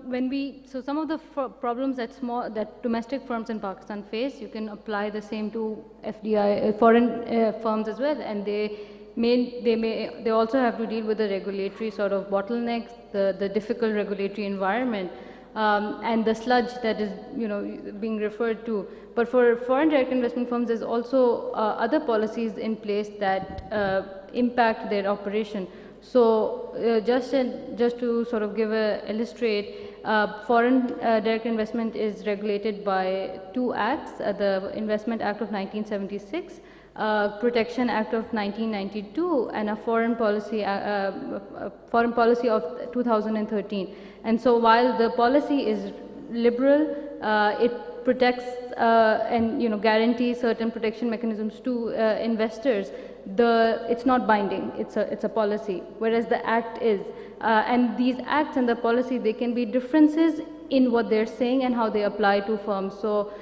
so some of the problems that domestic firms in Pakistan face, you can apply the same to FDI, foreign firms as well, and they also have to deal with the regulatory sort of bottlenecks, the difficult regulatory environment, and the sludge that is, you know, being referred to. But for foreign direct investment firms, there's also other policies in place that impact their operation. So just to sort of illustrate, foreign direct investment is regulated by 2 acts, the Investment Act of 1976, Protection Act of 1992, and a foreign policy of 2013. And so while the policy is liberal, it protects and, you know, guarantees certain protection mechanisms to investors. It's not binding, it's a policy, whereas the act is. And these acts and the policy, they can be differences in what they're saying and how they apply to firms. So,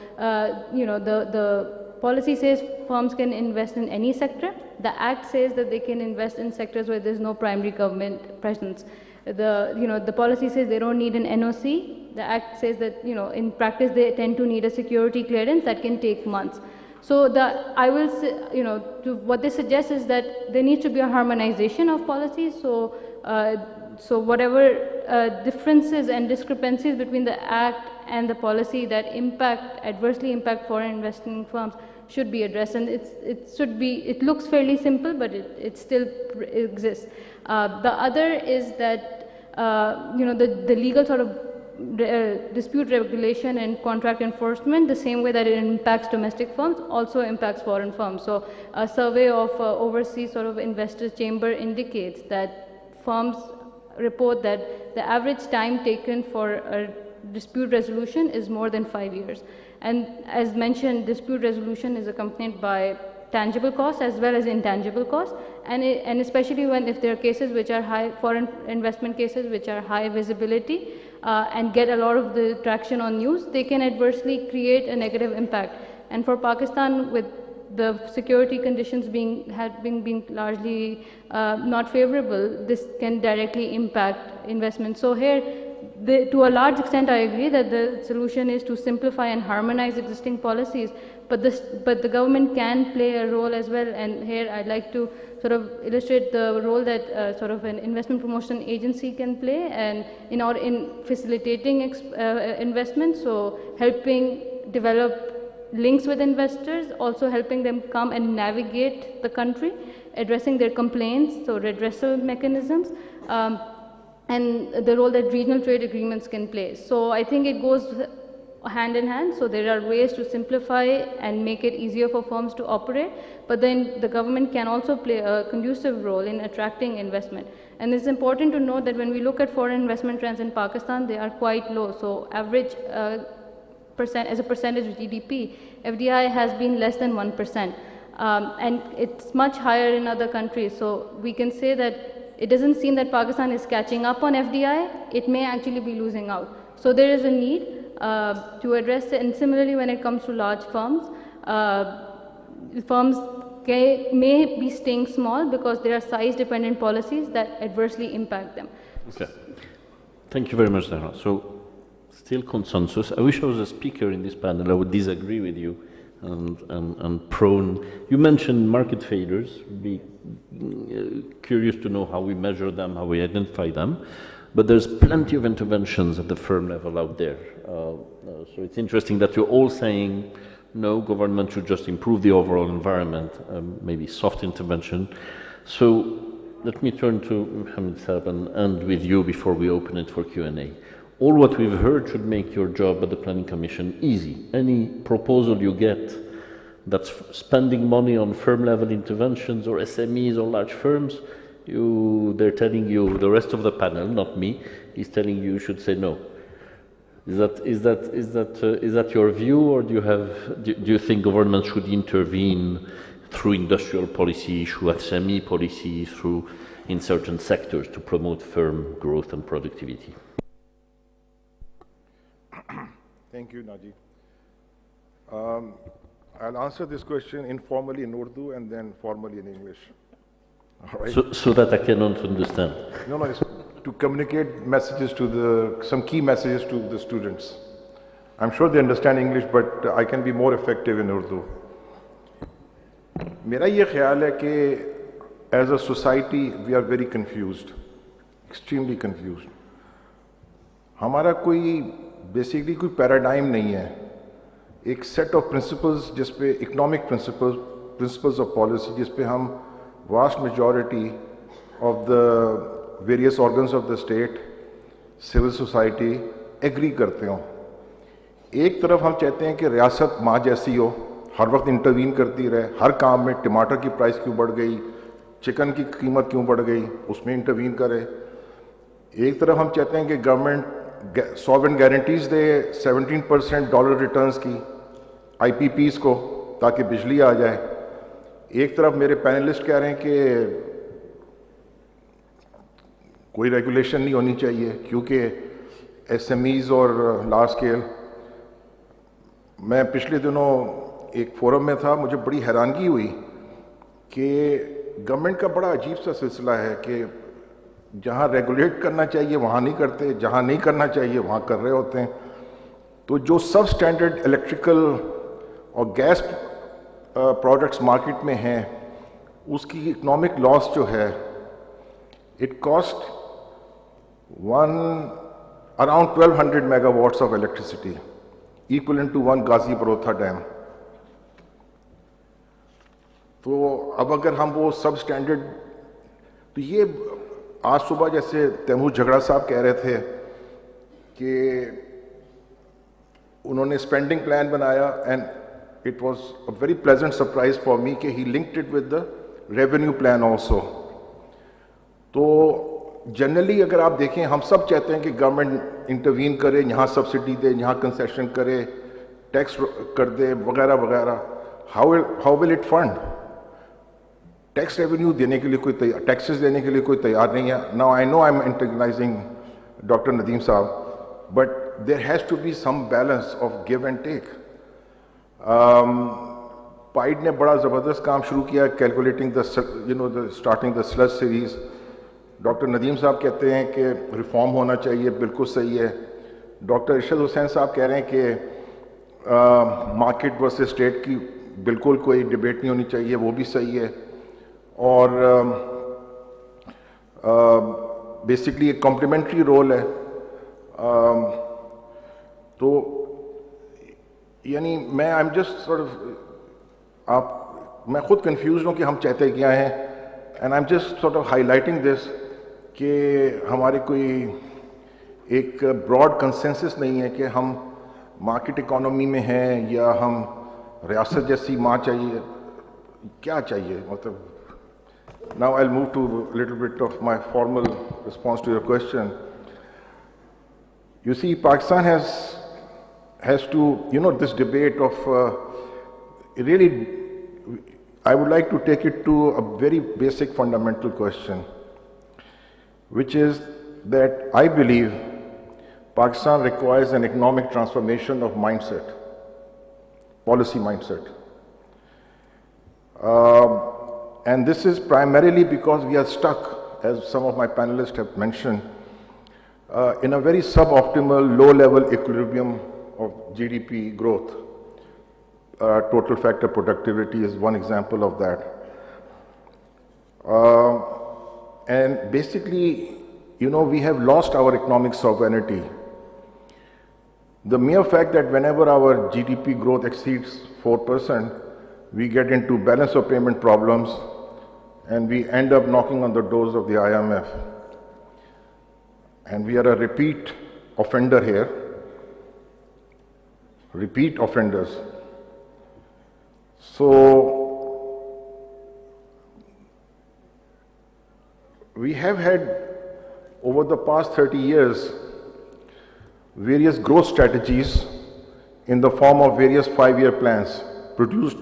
you know, the policy says firms can invest in any sector. The act says that they can invest in sectors where there's no primary government presence. The policy says they don't need an NOC. The act says that, you know, in practice they tend to need a security clearance that can take months. So I will say, you know, what this suggests is that there needs to be a harmonization of policies. So, so whatever differences and discrepancies between the act and the policy that adversely impact foreign investing firms should be addressed. And it looks fairly simple, but it still exists. The other is that, you know, the legal sort of dispute regulation and contract enforcement, the same way that it impacts domestic firms, also impacts foreign firms. So a survey of overseas sort of investors chamber indicates that firms report that the average time taken for a dispute resolution is more than 5 years. And as mentioned, dispute resolution is accompanied by tangible costs as well as intangible costs, and especially if there are cases which are high, foreign investment cases which are high visibility and get a lot of the traction on news, they can adversely create a negative impact. And for Pakistan, with the security conditions being largely not favorable, this can directly impact investment. So here, to a large extent, I agree that the solution is to simplify and harmonize existing policies, but the government can play a role as well. And here I'd like to sort of illustrate the role that sort of an investment promotion agency can play, and in facilitating investment, so helping develop links with investors, also helping them come and navigate the country, addressing their complaints, so redressal mechanisms, and the role that regional trade agreements can play. So I think it goes hand in hand. So there are ways to simplify and make it easier for firms to operate, but then the government can also play a conducive role in attracting investment. And it's important to note that when we look at foreign investment trends in Pakistan, they are quite low. So average as a percentage of GDP, FDI has been less than 1%. And it's much higher in other countries. So we can say that it doesn't seem that Pakistan is catching up on FDI. It may actually be losing out. So there is a need to address it. And similarly, when it comes to large firms, firms may be staying small because there are size-dependent policies that adversely impact them. Okay. Thank you very much, Zahra. So, still consensus. I wish I was a speaker in this panel. I would disagree with you and prone. You mentioned market failures. Be curious to know how we measure them, how we identify them. But there's plenty of interventions at the firm level out there. So it's interesting that you're all saying, no, government should just improve the overall environment, maybe soft intervention. So let me turn to Mohammed Saab and end with you before we open it for Q&A. All what we've heard should make your job at the Planning Commission easy. Any proposal you get that's spending money on firm-level interventions or SMEs or large firms, they're telling you, the rest of the panel, not me, is telling you should say no. Is that your view, or do you think government should intervene through industrial policy, through SME policy, in certain sectors to promote firm growth and productivity? Thank you, Naji. I'll answer this question informally in Urdu and then formally in English. All right. So that I cannot understand. No, it's to communicate messages some key messages to the students. I'm sure they understand English, but I can be more effective in Urdu. मेरा ये ख्याल है कि as a society we are very confused, extremely confused. हमारा basically कोई paradigm नहीं है. एक set of principles जिस पे economic principles of policy जिस पे हम vast majority of the various organs of the state, civil society agree करते हो. एक तरफ हम चाहते हैं कि रियासत माँ जैसी हो, हर वक्त इंटरवीन करती रहे, हर काम में टमाटर की प्राइस क्यों बढ़ गई, चिकन की कीमत क्यों बढ़ गई, उसमें इंटरवीन करे. एक तरफ हम चाहते हैं कि गवर्नमेंट सॉवरेन गारंटीज दे 17% डॉलर रिटर्न्स की IPPs को ताकि बिजली आ जाए. एक तरफ मेरे पैनलिस्ट कह रहे हैं कि कोई रेगुलेशन नहीं होनी चाहिए क्योंकि SMEs और लार्ज स्केल. मैं पिछले दिनों एक फोरम में था, मुझे बड़ी हैरानगी हुई कि गवर्नमेंट का बड़ा अजीब सा सिलसिला है कि जहाँ रेगुलेट करना चाहिए वहाँ नहीं करते, जहाँ नहीं करना चाहिए वहाँ कर रहे होते हैं. तो जो सब स्टैंडर्ड इलेक्ट्रिकल और गैस प्रोडक्ट्स मार्केट में हैं उसकी इकोनॉमिक लॉस जो है, it cost around 1200 megawatts of electricity, equivalent to one Ghazi Barotha dam. तो अब अगर हम वो सब स्टैंडर्ड, तो ये आज सुबह जैसे तैमूर झगड़ा साहब कह रहे थे कि उन्होंने स्पेंडिंग प्लान बनाया and it was a very pleasant surprise for me कि he linked it with the revenue plan also. तो जनरली अगर आप देखें, हम सब चाहते हैं कि गवर्नमेंट इंटरवीन करे, यहाँ सब्सिडी दे, यहाँ कंसेशन करे, टैक्स कर दे वगैरह वगैरह। How will it fund? Tax revenue देने के लिए कोई तैयार, टैक्सेस देने के लिए कोई तैयार नहीं है। Now I know I am internalising doctor Nadeem sahab, but there has to be some balance of give and take. पाइड ने बड़ा ज़बरदस्त काम शुरू किया calculating the starting the sludge series. Doctor Nadeem sahab कहते हैं कि रिफॉर्म होना चाहिए, बिल्कुल सही है। डॉक्टर इरशाद हुसैन साहब कह रहे हैं कि मार्केट वर्सेस स्टेट की बिल्कुल कोई डिबेट नहीं होनी चाहिए, वो भी सही है। और बेसिकली एक कॉम्प्लीमेंट्री रोल है। तो यानी मैं I am just sort of मैं खुद कंफ्यूज हूँ कि हम चाहते क्या हैं, and I am just sort of highlighting this कि हमारी कोई एक ब्रॉड कंसेंसस नहीं है कि हम मार्केट इकोनॉमी में हैं या हम रियासत जैसी माँ चाहिए, क्या चाहिए मतलब। Now I'll move to a little bit of my formal response to your question. You see, Pakistan has to, this debate of really, I would like to take it to a very basic fundamental question, which is that I believe Pakistan requires an economic transformation of mindset, policy mindset. And this is primarily because we are stuck, as some of my panelists have mentioned, in a very suboptimal, low-level equilibrium of GDP growth. Total factor productivity is one example of that. And basically, we have lost our economic sovereignty. The mere fact that whenever our GDP growth exceeds 4%, we get into balance of payment problems, and we end up knocking on the doors of the IMF. And we are a repeat offender here, repeat offenders. So, we have had, over the past 30 years, various growth strategies in the form of various 5-year plans produced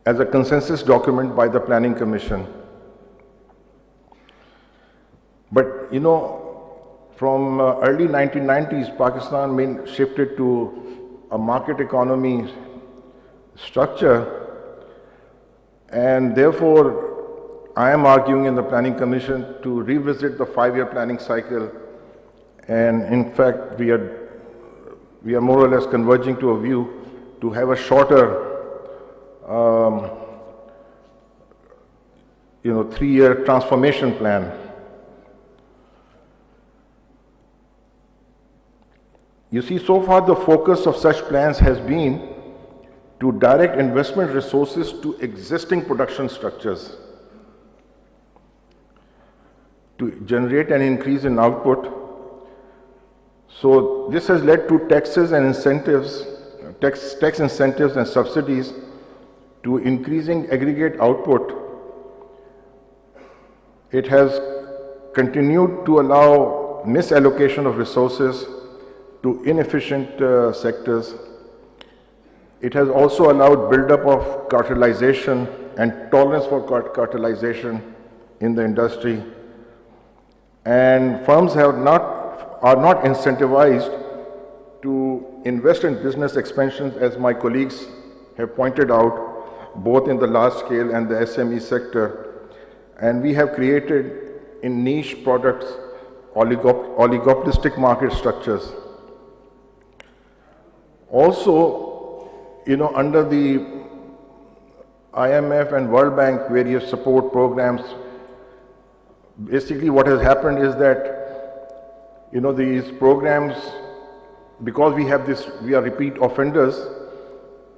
as a consensus document by the Planning Commission. But from early 1990s, Pakistan shifted to a market economy structure, and therefore I am arguing in the Planning Commission to revisit the 5-year planning cycle, and in fact we are more or less converging to a view to have a shorter 3-year transformation plan. You see, so far the focus of such plans has been to direct investment resources to existing production structures to generate an increase in output. So this has led to taxes and incentives, tax incentives and subsidies to increasing aggregate output. It has continued to allow misallocation of resources to inefficient sectors. It has also allowed buildup of cartelization and tolerance for cartelization in the industry. And firms are not incentivized to invest in business expansions, as my colleagues have pointed out, both in the large scale and the SME sector. And we have created in niche products oligopolistic market structures. Also, under the IMF and World Bank various support programs, basically what has happened is that, these programs, because we are repeat offenders,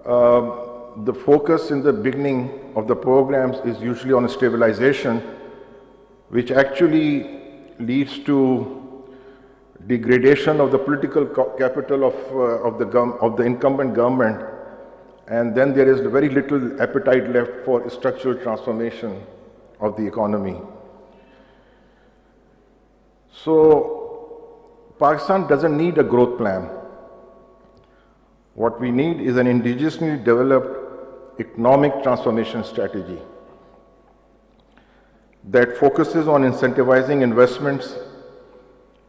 the focus in the beginning of the programs is usually on stabilization, which actually leads to degradation of the political capital of the incumbent government, and then there is very little appetite left for structural transformation of the economy. So Pakistan doesn't need a growth plan. What we need is an indigenously developed economic transformation strategy that focuses on incentivizing investments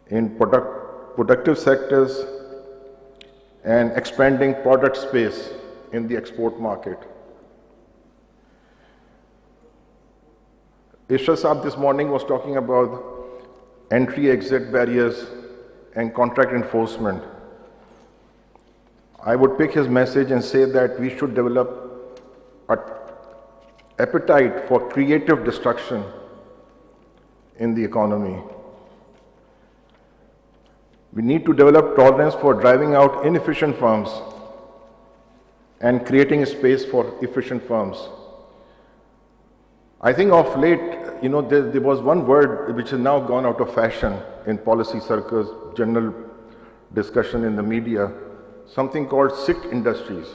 in productive sectors and expanding product space in the export market. Ishra Saab this morning was talking about entry-exit barriers and contract enforcement. I would pick his message and say that we should develop an appetite for creative destruction in the economy. We need to develop tolerance for driving out inefficient firms and creating a space for efficient firms. I think of late, there was one word which has now gone out of fashion in policy circles, general discussion in the media, something called sick industries.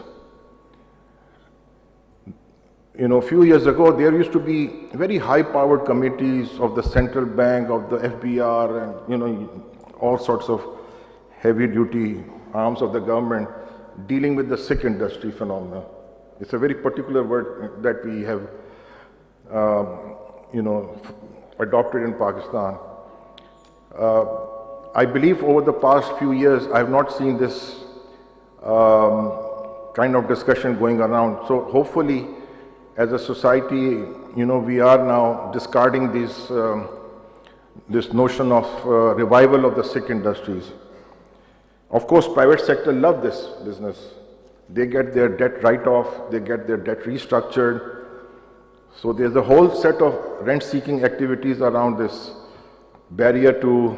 A few years ago, there used to be very high-powered committees of the central bank, of the FBR, and all sorts of heavy-duty arms of the government dealing with the sick industry phenomena. It's a very particular word that we have, adopted in Pakistan. I believe over the past few years, I have not seen this kind of discussion going around. So hopefully, as a society, we are now discarding this notion of revival of the sick industries. Of course, private sector love this business. They get their debt write-off, they get their debt restructured. So there's a whole set of rent-seeking activities around this barrier to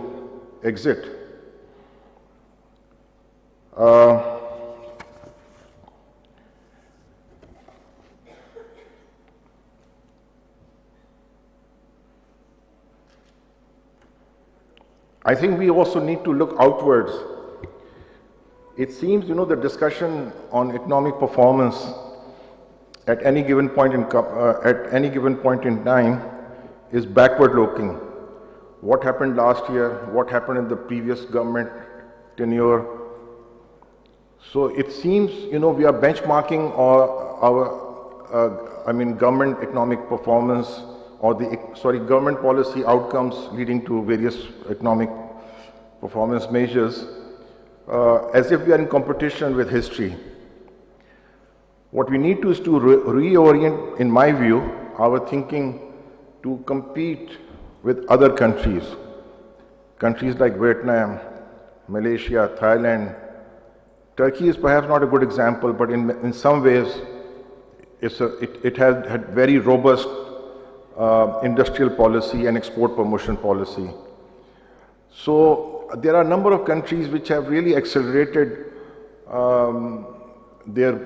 exit. I think we also need to look outwards. It seems, the discussion on economic performance at any given point in time is backward-looking. What happened last year? What happened in the previous government tenure? So it seems, we are benchmarking our government economic performance or government policy outcomes leading to various economic performance measures as if we are in competition with history. What we need to is to reorient, in my view, our thinking to compete with other countries. Countries like Vietnam, Malaysia, Thailand. Turkey is perhaps not a good example, but in some ways, it has had very robust industrial policy and export promotion policy. So there are a number of countries which have really accelerated their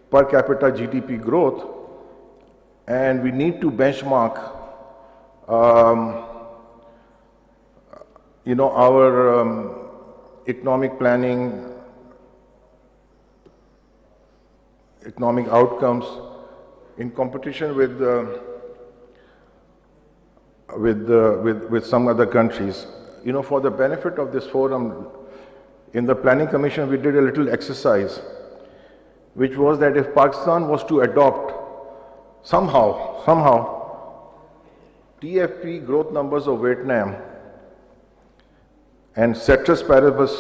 per capita GDP growth, and we need to benchmark our economic planning, economic outcomes in competition with some other countries. For the benefit of this forum, in the Planning Commission, we did a little exercise, which was that if Pakistan was to adopt somehow TFP growth numbers of Vietnam and ceteris paribus,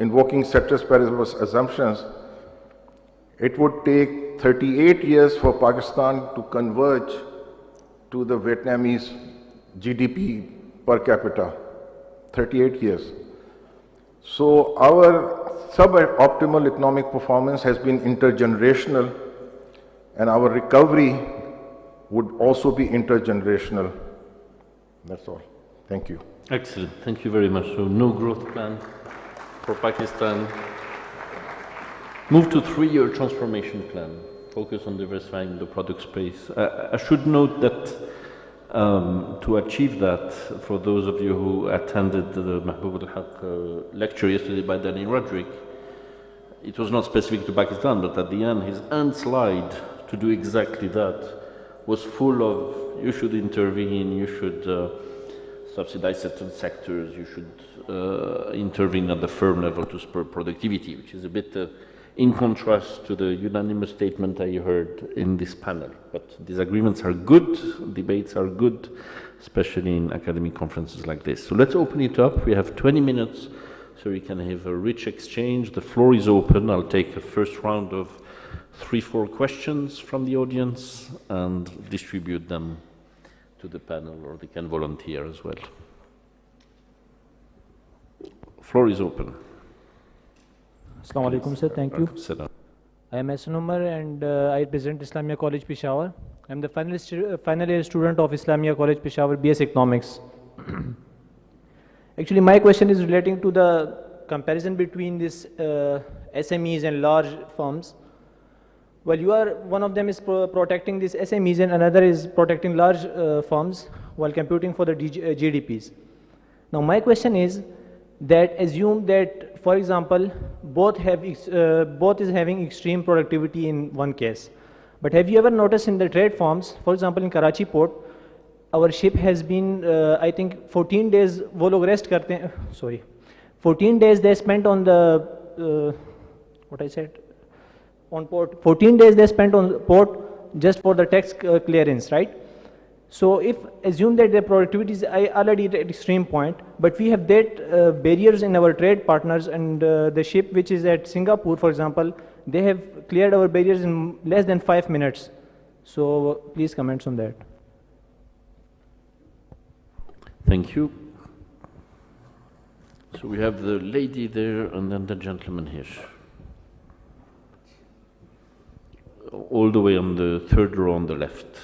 invoking ceteris paribus assumptions, it would take 38 years for Pakistan to converge to the Vietnamese GDP per capita. 38 years. So our suboptimal economic performance has been intergenerational, and our recovery would also be intergenerational. That's all. Thank you. Excellent. Thank you very much. So no growth plan for Pakistan. Move to 3-year transformation plan. Focus on diversifying the product space. I should note that To achieve that, for those of you who attended the Mahbub al-Haq lecture yesterday by Danny Roderick, it was not specific to Pakistan, but at the end, his end slide to do exactly that was full of, you should intervene, you should subsidize certain sectors, you should intervene at the firm level to spur productivity, which is a bit in contrast to the unanimous statement I heard in this panel. But these agreements are good, debates are good, especially in academic conferences like this. So let's open it up. We have 20 minutes, so we can have a rich exchange. The floor is open. I'll take a first round of 3-4 questions from the audience and distribute them to the panel, or they can volunteer as well. Floor is open. Assalamu alaikum, sir. Thank you. I am Hassan Umar and I represent Islamia College Peshawar. I am the final year student of Islamia College Peshawar, BS Economics. Actually, my question is relating to the comparison between these SMEs and large firms. Well, one of them is protecting these SMEs and another is protecting large firms while computing for the GDPs. Now, my question is that assume that, for example, both is having extreme productivity in one case. But have you ever noticed in the trade firms, for example, in Karachi port, our ship has been, I think, 14 days, 14 days they spent on the, on port. 14 days they spent on port just for the tax clearance, right? So if assume that their productivity is already at extreme point, but we have that barriers in our trade partners, and the ship which is at Singapore, for example, they have cleared our barriers in less than 5 minutes. So please comment on that. Thank you. So we have the lady there and then the gentleman here. All the way on the third row on the left.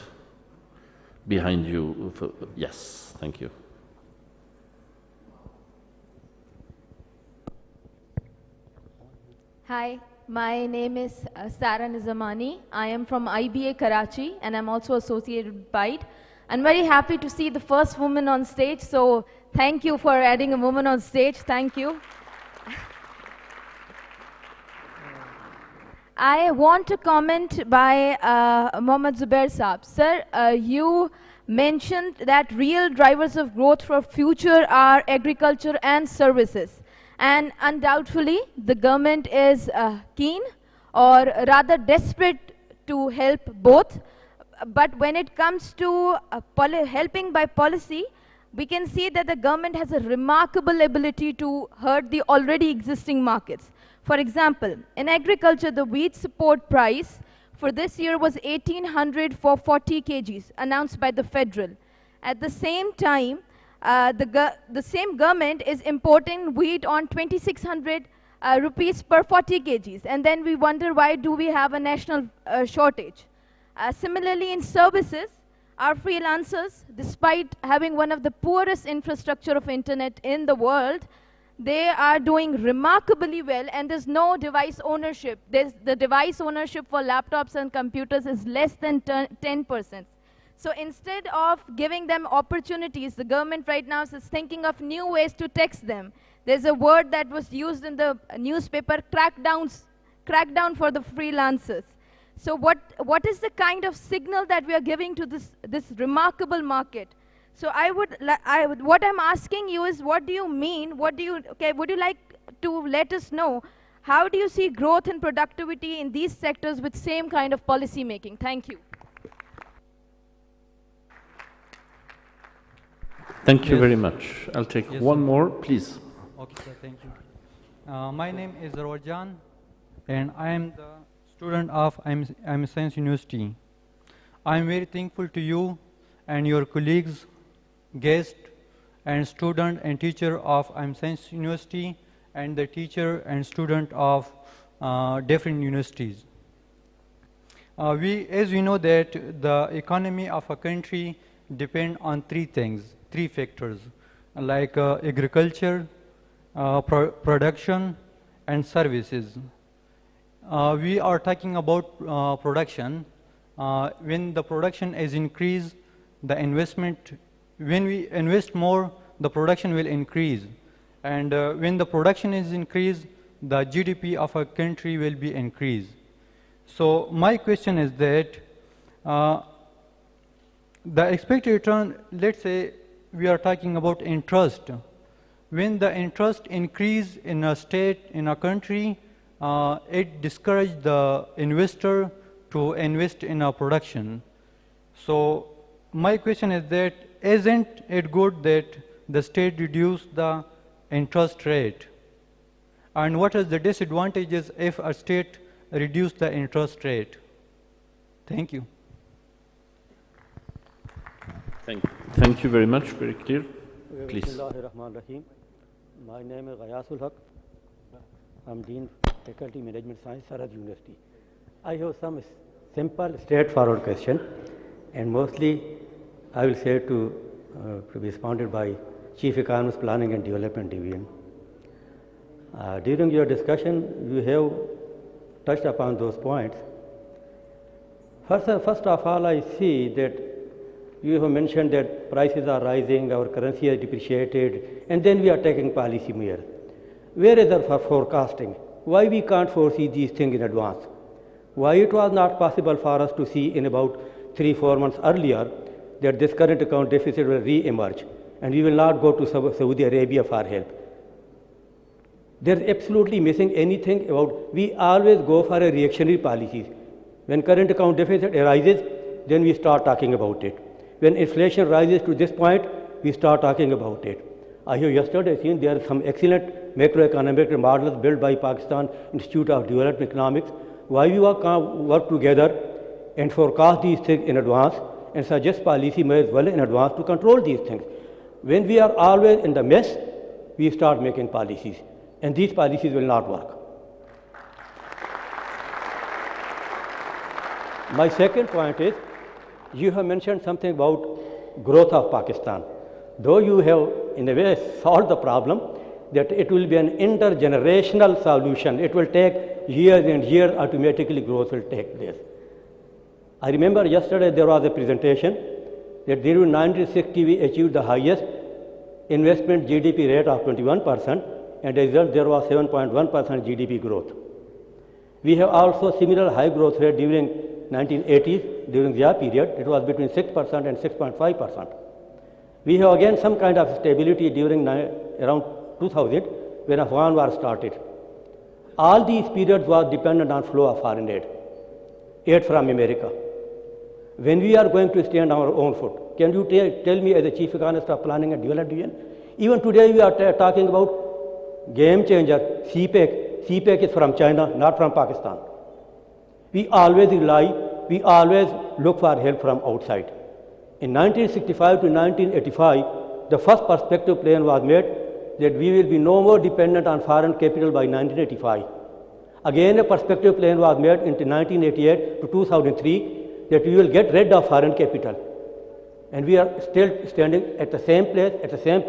Behind you. Yes, thank you. Hi, my name is Sara Nizamani. I am from IBA Karachi and I'm also associated with PIDE. I'm very happy to see the first woman on stage, so thank you for adding a woman on stage. Thank you. I want to comment by Mohammad Zubair Saab. Sir, you mentioned that real drivers of growth for future are agriculture and services. And undoubtedly, the government is keen or rather desperate to help both. But when it comes to helping by policy, we can see that the government has a remarkable ability to hurt the already existing markets. For example, in agriculture, the wheat support price for this year was 1,800 for 40 kgs, announced by the federal. At the same time, the same government is importing wheat on 2,600 rupees per 40 kgs. And then we wonder, why do we have a national shortage? Similarly, in services, our freelancers, despite having one of the poorest infrastructure of internet in the world, they are doing remarkably well, and there's no device ownership. The device ownership for laptops and computers is less than 10%. So instead of giving them opportunities, the government right now is thinking of new ways to tax them. There's a word that was used in the newspaper, crackdown for the freelancers. So what is the kind of signal that we are giving to this remarkable market? So what I'm asking you is, what do you mean? Would you like to let us know, how do you see growth and productivity in these sectors with same kind of policy making? Thank you. Thank you very much. I'll take one more, please. Okay, sir, thank you. My name is Rojan, and I am the student of I'm Science University. I am very thankful to you and your colleagues, guest and student and teacher of I'm Science University, and the teacher and student of different universities. As we know that the economy of a country depend on three factors, like agriculture, production, and services. We are talking about production. When the production is increased, the investment, when we invest more, the production will increase. And when the production is increased, the GDP of a country will be increased. So my question is that the expected return, let's say we are talking about interest. When the interest increase in a state, in a country, it discourages the investor to invest in a production. So my question is that isn't it good that the state reduce the interest rate? And what are the disadvantages if a state reduce the interest rate? Thank you. Thank you very much. Very clear. Please. My name is Ghayasul Haq. I'm Dean Faculty Management Science, Sarad University. I have some simple, straightforward question, and mostly I will say to be responded by Chief Economist, Planning and Development Division. During your discussion, you have touched upon those points. First of all, I see that you have mentioned that prices are rising, our currency is depreciated, and then we are taking policy measures. Where is our forecasting? Why we can't foresee these things in advance? Why it was not possible for us to see in about 3-4 months earlier that this current account deficit will re-emerge and we will not go to Saudi Arabia for help? There's absolutely missing anything about, we always go for a reactionary policies. When current account deficit arises, then we start talking about it. When inflation rises to this point, we start talking about it. I have yesterday seen there are some excellent macroeconomic models built by Pakistan Institute of Development Economics. Why we can't work together and forecast these things in advance and suggest policy measures well in advance to control these things? When we are always in the mess, we start making policies, and these policies will not work. My second point is, you have mentioned something about growth of Pakistan. Though you have, in a way, solved the problem, that it will be an intergenerational solution. It will take years and years, automatically growth will take place. I remember yesterday there was a presentation that during 1960 we achieved the highest investment GDP rate of 21%, and as a result there was 7.1% GDP growth. We have also similar high growth rate during 1980s, during their period, it was between 6% and 6.5%. We have again some kind of stability during around 2000 when Afghan war started. All these periods was dependent on flow of foreign aid from America. When we are going to stand on our own foot, can you tell me as a Chief Economist of Planning and Development Division, even today we are talking about game changer, CPEC. CPEC is from China, not from Pakistan. We always rely, we always look for help from outside. In 1965 to 1985, the first perspective plan was made that we will be no more dependent on foreign capital by 1985. Again, a perspective plan was made in 1988 to 2003 that we will get rid of foreign capital. And we are still standing at the same place, at the same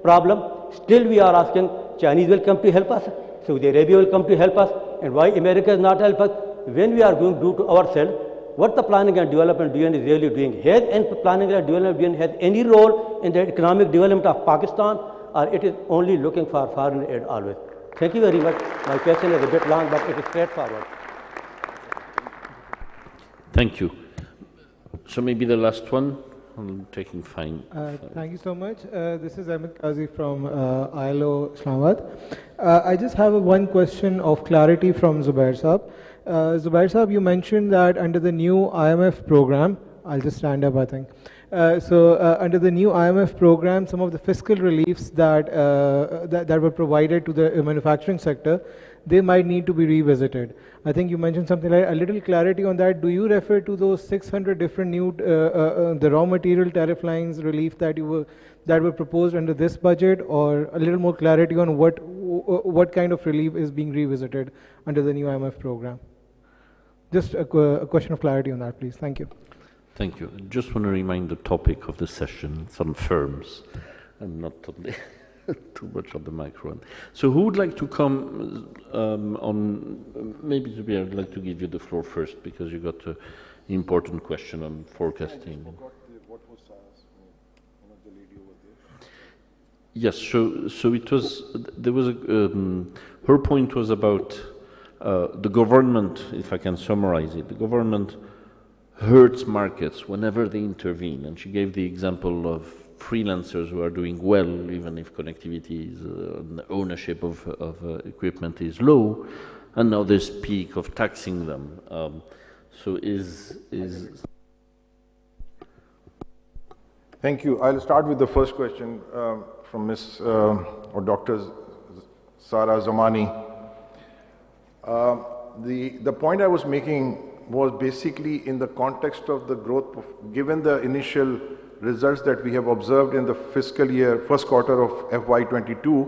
problem. Still we are asking, Chinese will come to help us, Saudi Arabia will come to help us, and why America is not help us? When we are going to do to ourselves, what the Planning and Development Division is really doing? Has Planning and Development Division has any role in the economic development of Pakistan, or it is only looking for foreign aid always? Thank you very much. My question is a bit long, but it is straightforward. Thank you. So maybe the last one. I'm taking fine. Thank you so much. This is Ahmed Qazi from ILO Islamabad. I just have one question of clarity from Zubair Saab. Zubair Saab, you mentioned that under the new IMF program, I'll just stand up, I think. Under the new IMF program, some of the fiscal reliefs that were provided to the manufacturing sector, they might need to be revisited. I think you mentioned something like a little clarity on that. Do you refer to those 600 different new the raw material tariff lines relief that were proposed under this budget, or a little more clarity on what kind of relief is being revisited under the new IMF program? Just a question of clarity on that, please. Thank you. Thank you. Just want to remind the topic of the session, some firms, and not too much on the micro. So who would like to come on, maybe Zubair, I'd like to give you the floor first, because you got an important question on forecasting. what was the lady over there? Yes, so it was, there was her point was about the government, if I can summarize it, the government hurts markets whenever they intervene. And she gave the example of freelancers who are doing well, even if connectivity is, ownership of equipment is low, and now there's peak of taxing them. So Thank you. I'll start with the first question from Ms. or Dr. Sara Zamani. The point I was making was basically in the context of the growth, given the initial results that we have observed in the fiscal year, first quarter of FY22,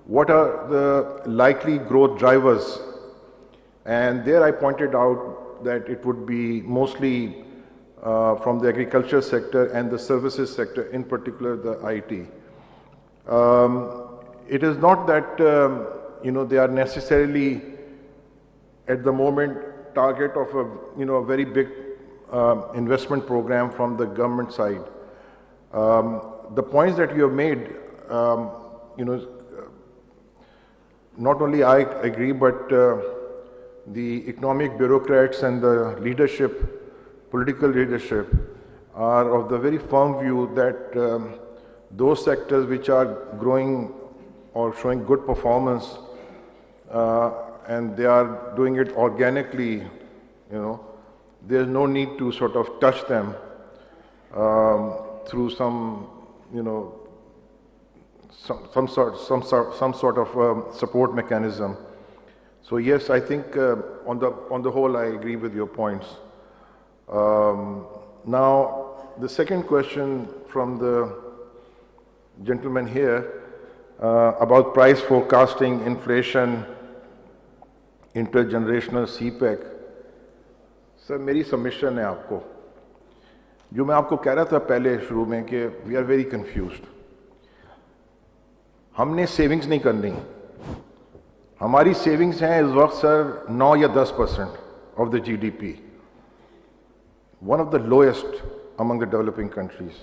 what are the likely growth drivers? And there I pointed out that it would be mostly from the agriculture sector and the services sector, in particular the IT. It is not that they are necessarily at the moment target of a very big investment program from the government side. The points that you have made, not only I agree, but the economic bureaucrats and the leadership, political leadership, are of the very firm view that those sectors which are growing or showing good performance, and they are doing it organically, there's no need to sort of touch them through some sort of support mechanism. So yes, I think on the whole I agree with your points. Now the second question from the gentleman here about price forecasting, inflation, intergenerational CPEC. Sir मेरी submission है आपको, जो मैं आपको कह रहा था पहले शुरू में कि वी आर वेरी कंफ्यूज्ड। हमने सेविंग्स नहीं करनी, हमारी सेविंग्स हैं इस वक्त सर 9 या 10% of the GDP, one of the lowest among the developing countries.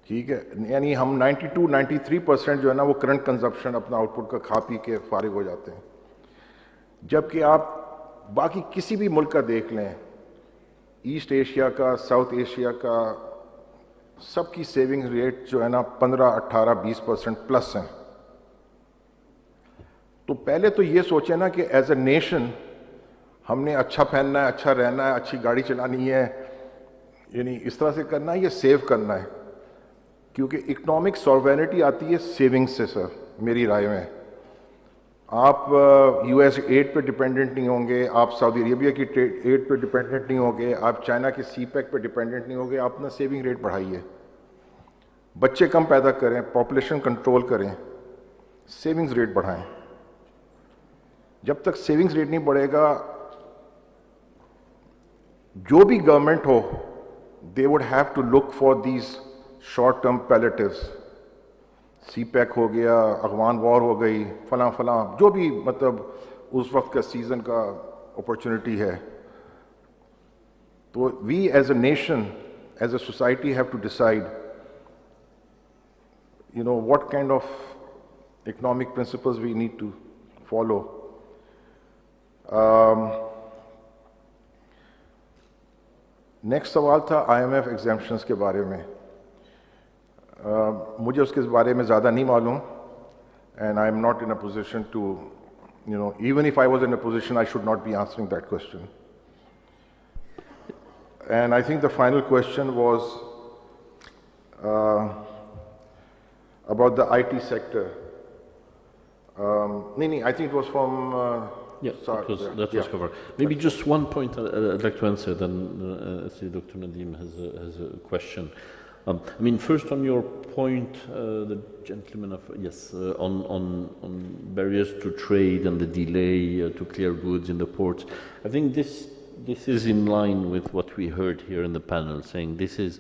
ठीक है, यानी हम 92-93% जो है ना वो करंट कंजप्शन अपना आउटपुट का खा पी के फारिग हो जाते हैं, जबकि आप बाकी किसी भी मुल्क का देख लें, ईस्ट एशिया का, साउथ एशिया का, सबकी सेविंग रेट जो है ना 15, 18, 20% प्लस हैं। तो पहले तो ये सोचे ना कि एज ए नेशन हमने अच्छा पहनना है, अच्छा रहना है, अच्छी गाड़ी चलानी है, यानी इस तरह से करना है, ये सेव करना है, क्योंकि इकोनॉमिक सॉल्वेनिटी आती है सेविंग्स से सर, मेरी राय में। आप यूएस एड पे डिपेंडेंट नहीं होंगे, आप सऊदी अरेबिया की एड पे डिपेंडेंट नहीं होंगे, आप चाइना के सीपैक पे डिपेंडेंट नहीं होंगे। आप अपना सेविंग रेट बढ़ाइए, बच्चे कम पैदा करें, पॉपुलेशन कंट्रोल करें, सेविंग्स रेट बढ़ाएं। जब तक सेविंग्स रेट नहीं बढ़ेगा, जो भी गवर्नमेंट हो, they would have to look for these short term palliatives. CPEC हो गया, अफगान वॉर हो गई, फलां फलां, जो भी मतलब उस वक्त का सीजन का अपॉर्चुनिटी है। तो we as a nation, as a society have to decide what kind of economic principles we need to follow. Next सवाल था IMF एग्जेम्पशंस के बारे में। मुझे उसके बारे में ज़्यादा नहीं मालूम, and I am not in a position to even if I was in a position I should not be answering that question. And I think the final question was about the IT sector. नहीं, I think it was from that was covered. Maybe just one point I'd like to answer, then I see Dr. Nadim has a question. I mean, first on your point, the gentleman on barriers to trade and the delay to clear goods in the ports. I think this is in line with what we heard here in the panel, saying this is,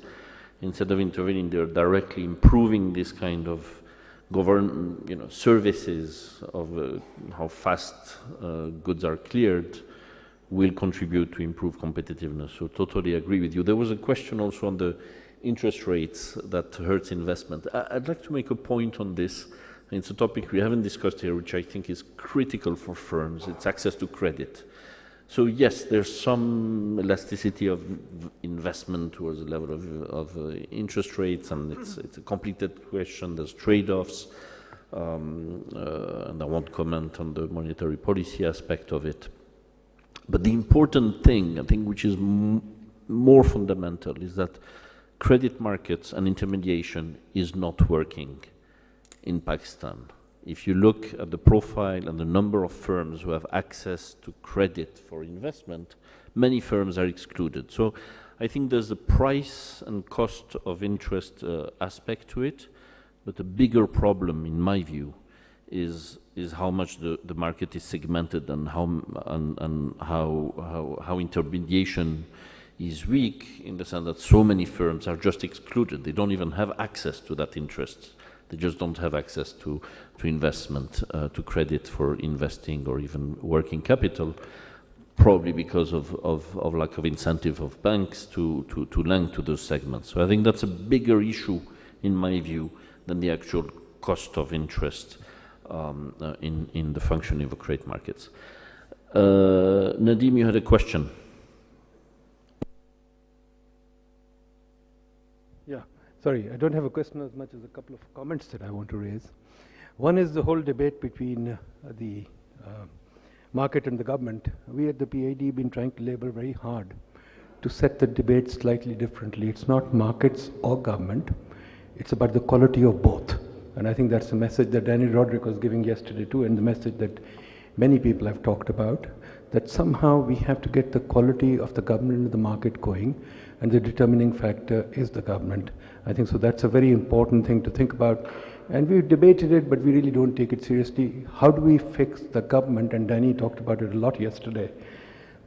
instead of intervening, they're directly improving this kind of services of how fast goods are cleared, will contribute to improve competitiveness. So totally agree with you. There was a question also on the interest rates that hurts investment. I'd like to make a point on this. It's a topic we haven't discussed here, which I think is critical for firms. It's access to credit. So yes, there's some elasticity of investment towards the level of interest rates, and it's a complicated question. There's trade-offs, and I won't comment on the monetary policy aspect of it. But the important thing, I think, which is more fundamental, is that credit markets and intermediation is not working in Pakistan. If you look at the profile and the number of firms who have access to credit for investment, many firms are excluded. So I think there's the price and cost of interest aspect to it, but the bigger problem, in my view, is how much the market is segmented and how intermediation is weak, in the sense that so many firms are just excluded. They don't even have access to that interest. They just don't have access to investment, to credit for investing or even working capital, probably because of lack of incentive of banks to lend to those segments. So I think that's a bigger issue, in my view, than the actual cost of interest in the functioning of credit markets. Nadim, you had a question. Yeah, sorry, I don't have a question as much as a couple of comments that I want to raise. One is the whole debate between the market and the government. We at the PIDE have been trying to labor very hard to set the debate slightly differently. It's not markets or government, it's about the quality of both. And I think that's the message that Danny Roderick was giving yesterday too, and the message that many people have talked about, that somehow we have to get the quality of the government and the market going, and the determining factor is the government. I think so that's a very important thing to think about. And we've debated it, but we really don't take it seriously. How do we fix the government? And Danny talked about it a lot yesterday.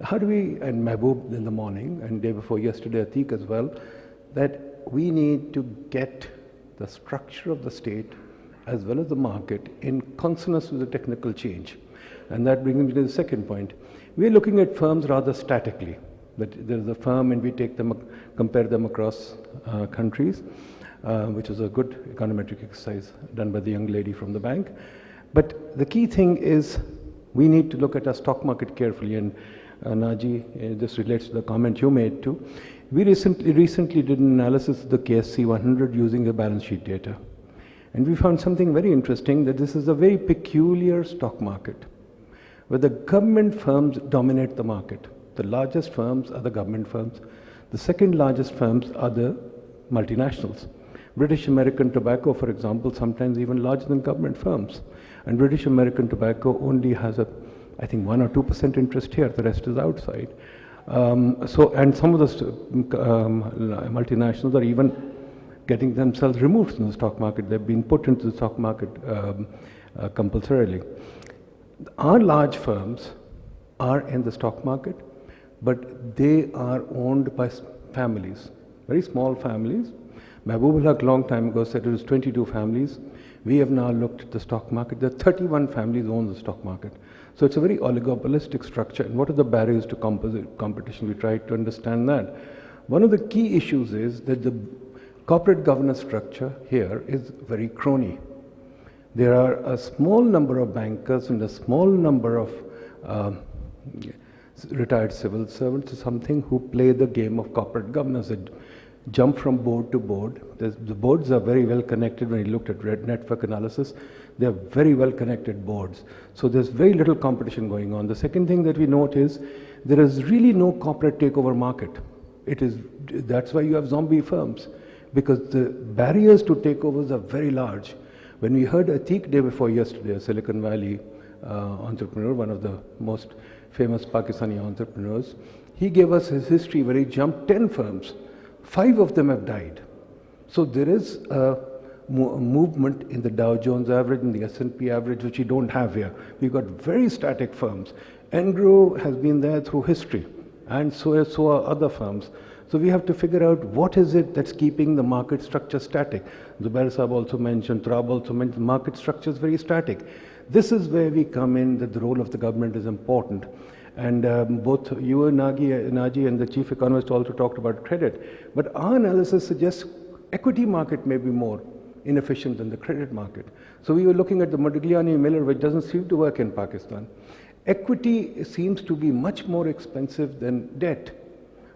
How do we, and Mahbub in the morning, and day before yesterday, Atiq as well, that we need to get the structure of the state as well as the market in consonance with the technical change. And that brings me to the second point. We're looking at firms rather statically. That there's a firm and we take them, compare them across countries, which is a good econometric exercise done by the young lady from the bank. But the key thing is we need to look at our stock market carefully. And Naji, this relates to the comment you made too. We recently did an analysis of the KSC 100 using the balance sheet data. And we found something very interesting, that this is a very peculiar stock market, where the government firms dominate the market. The largest firms are the government firms. The second largest firms are the multinationals. British American Tobacco, for example, sometimes even larger than government firms. And British American Tobacco only has I think 1 or 2% interest here, the rest is outside. And some of the multinationals are even getting themselves removed from the stock market. They've been put into the stock market compulsorily. Our large firms are in the stock market, but they are owned by families, very small families. Mahbub al Haq long time ago said it was 22 families. We have now looked at the stock market. There are 31 families own the stock market. So it's a very oligopolistic structure. And what are the barriers to competition? We tried to understand that. One of the key issues is that the corporate governance structure here is very crony. There are a small number of bankers and a small number of retired civil servants or something who play the game of corporate governance. They jump from board to board. The boards are very well connected. When you looked at network analysis, they are very well connected boards. So there's very little competition going on. The second thing that we note is there is really no corporate takeover market. That's why you have zombie firms, because the barriers to takeovers are very large. When we heard Atiq day before yesterday, a Silicon Valley entrepreneur, one of the most famous Pakistani entrepreneurs, he gave us his history where he jumped 10 firms. 5 of them have died. So there is a movement in the Dow Jones average and the S&P average, which we don't have here. We've got very static firms. Engro has been there through history, and so are other firms. So we have to figure out what is it that's keeping the market structure static. Zubair Saab also mentioned, Turab also mentioned, the market structure is very static. This is where we come in, that the role of the government is important. And both you and Naji and the chief economist also talked about credit. But our analysis suggests equity market may be more inefficient than the credit market. So we were looking at the Modigliani-Miller, which doesn't seem to work in Pakistan. Equity seems to be much more expensive than debt.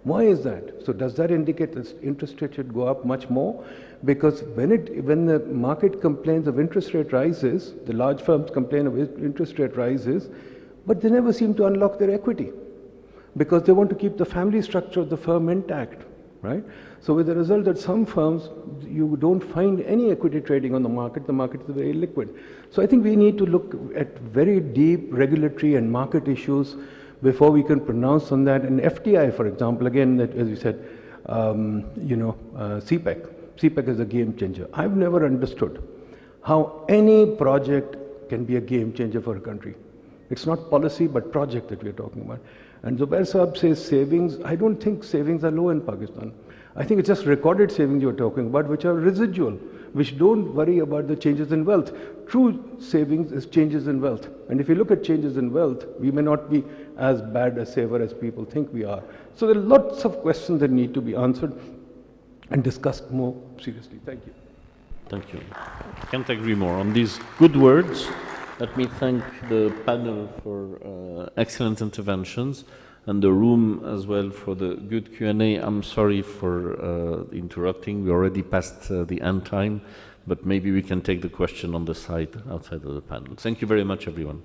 Why is that? So does that indicate that interest rate should go up much more? Because when the market complains of interest rate rises, the large firms complain of interest rate rises, but they never seem to unlock their equity because they want to keep the family structure of the firm intact, right? So with the result that some firms, you don't find any equity trading on the market is very liquid. So I think we need to look at very deep regulatory and market issues before we can pronounce on that. And FDI, for example, again, as you said, CPEC. CPEC is a game changer. I've never understood how any project can be a game changer for a country. It's not policy, but project that we're talking about. And Zubair Saab says savings. I don't think savings are low in Pakistan. I think it's just recorded savings you're talking about, which are residual, which don't worry about the changes in wealth. True savings is changes in wealth. And if you look at changes in wealth, we may not be as bad a saver as people think we are. So there are lots of questions that need to be answered and discussed more seriously. Thank you. Thank you. Can't agree more. On these good words, let me thank the panel for excellent interventions and the room as well for the good Q&A. I'm sorry for interrupting. We already passed the end time, but maybe we can take the question on the side, outside of the panel. Thank you very much, everyone.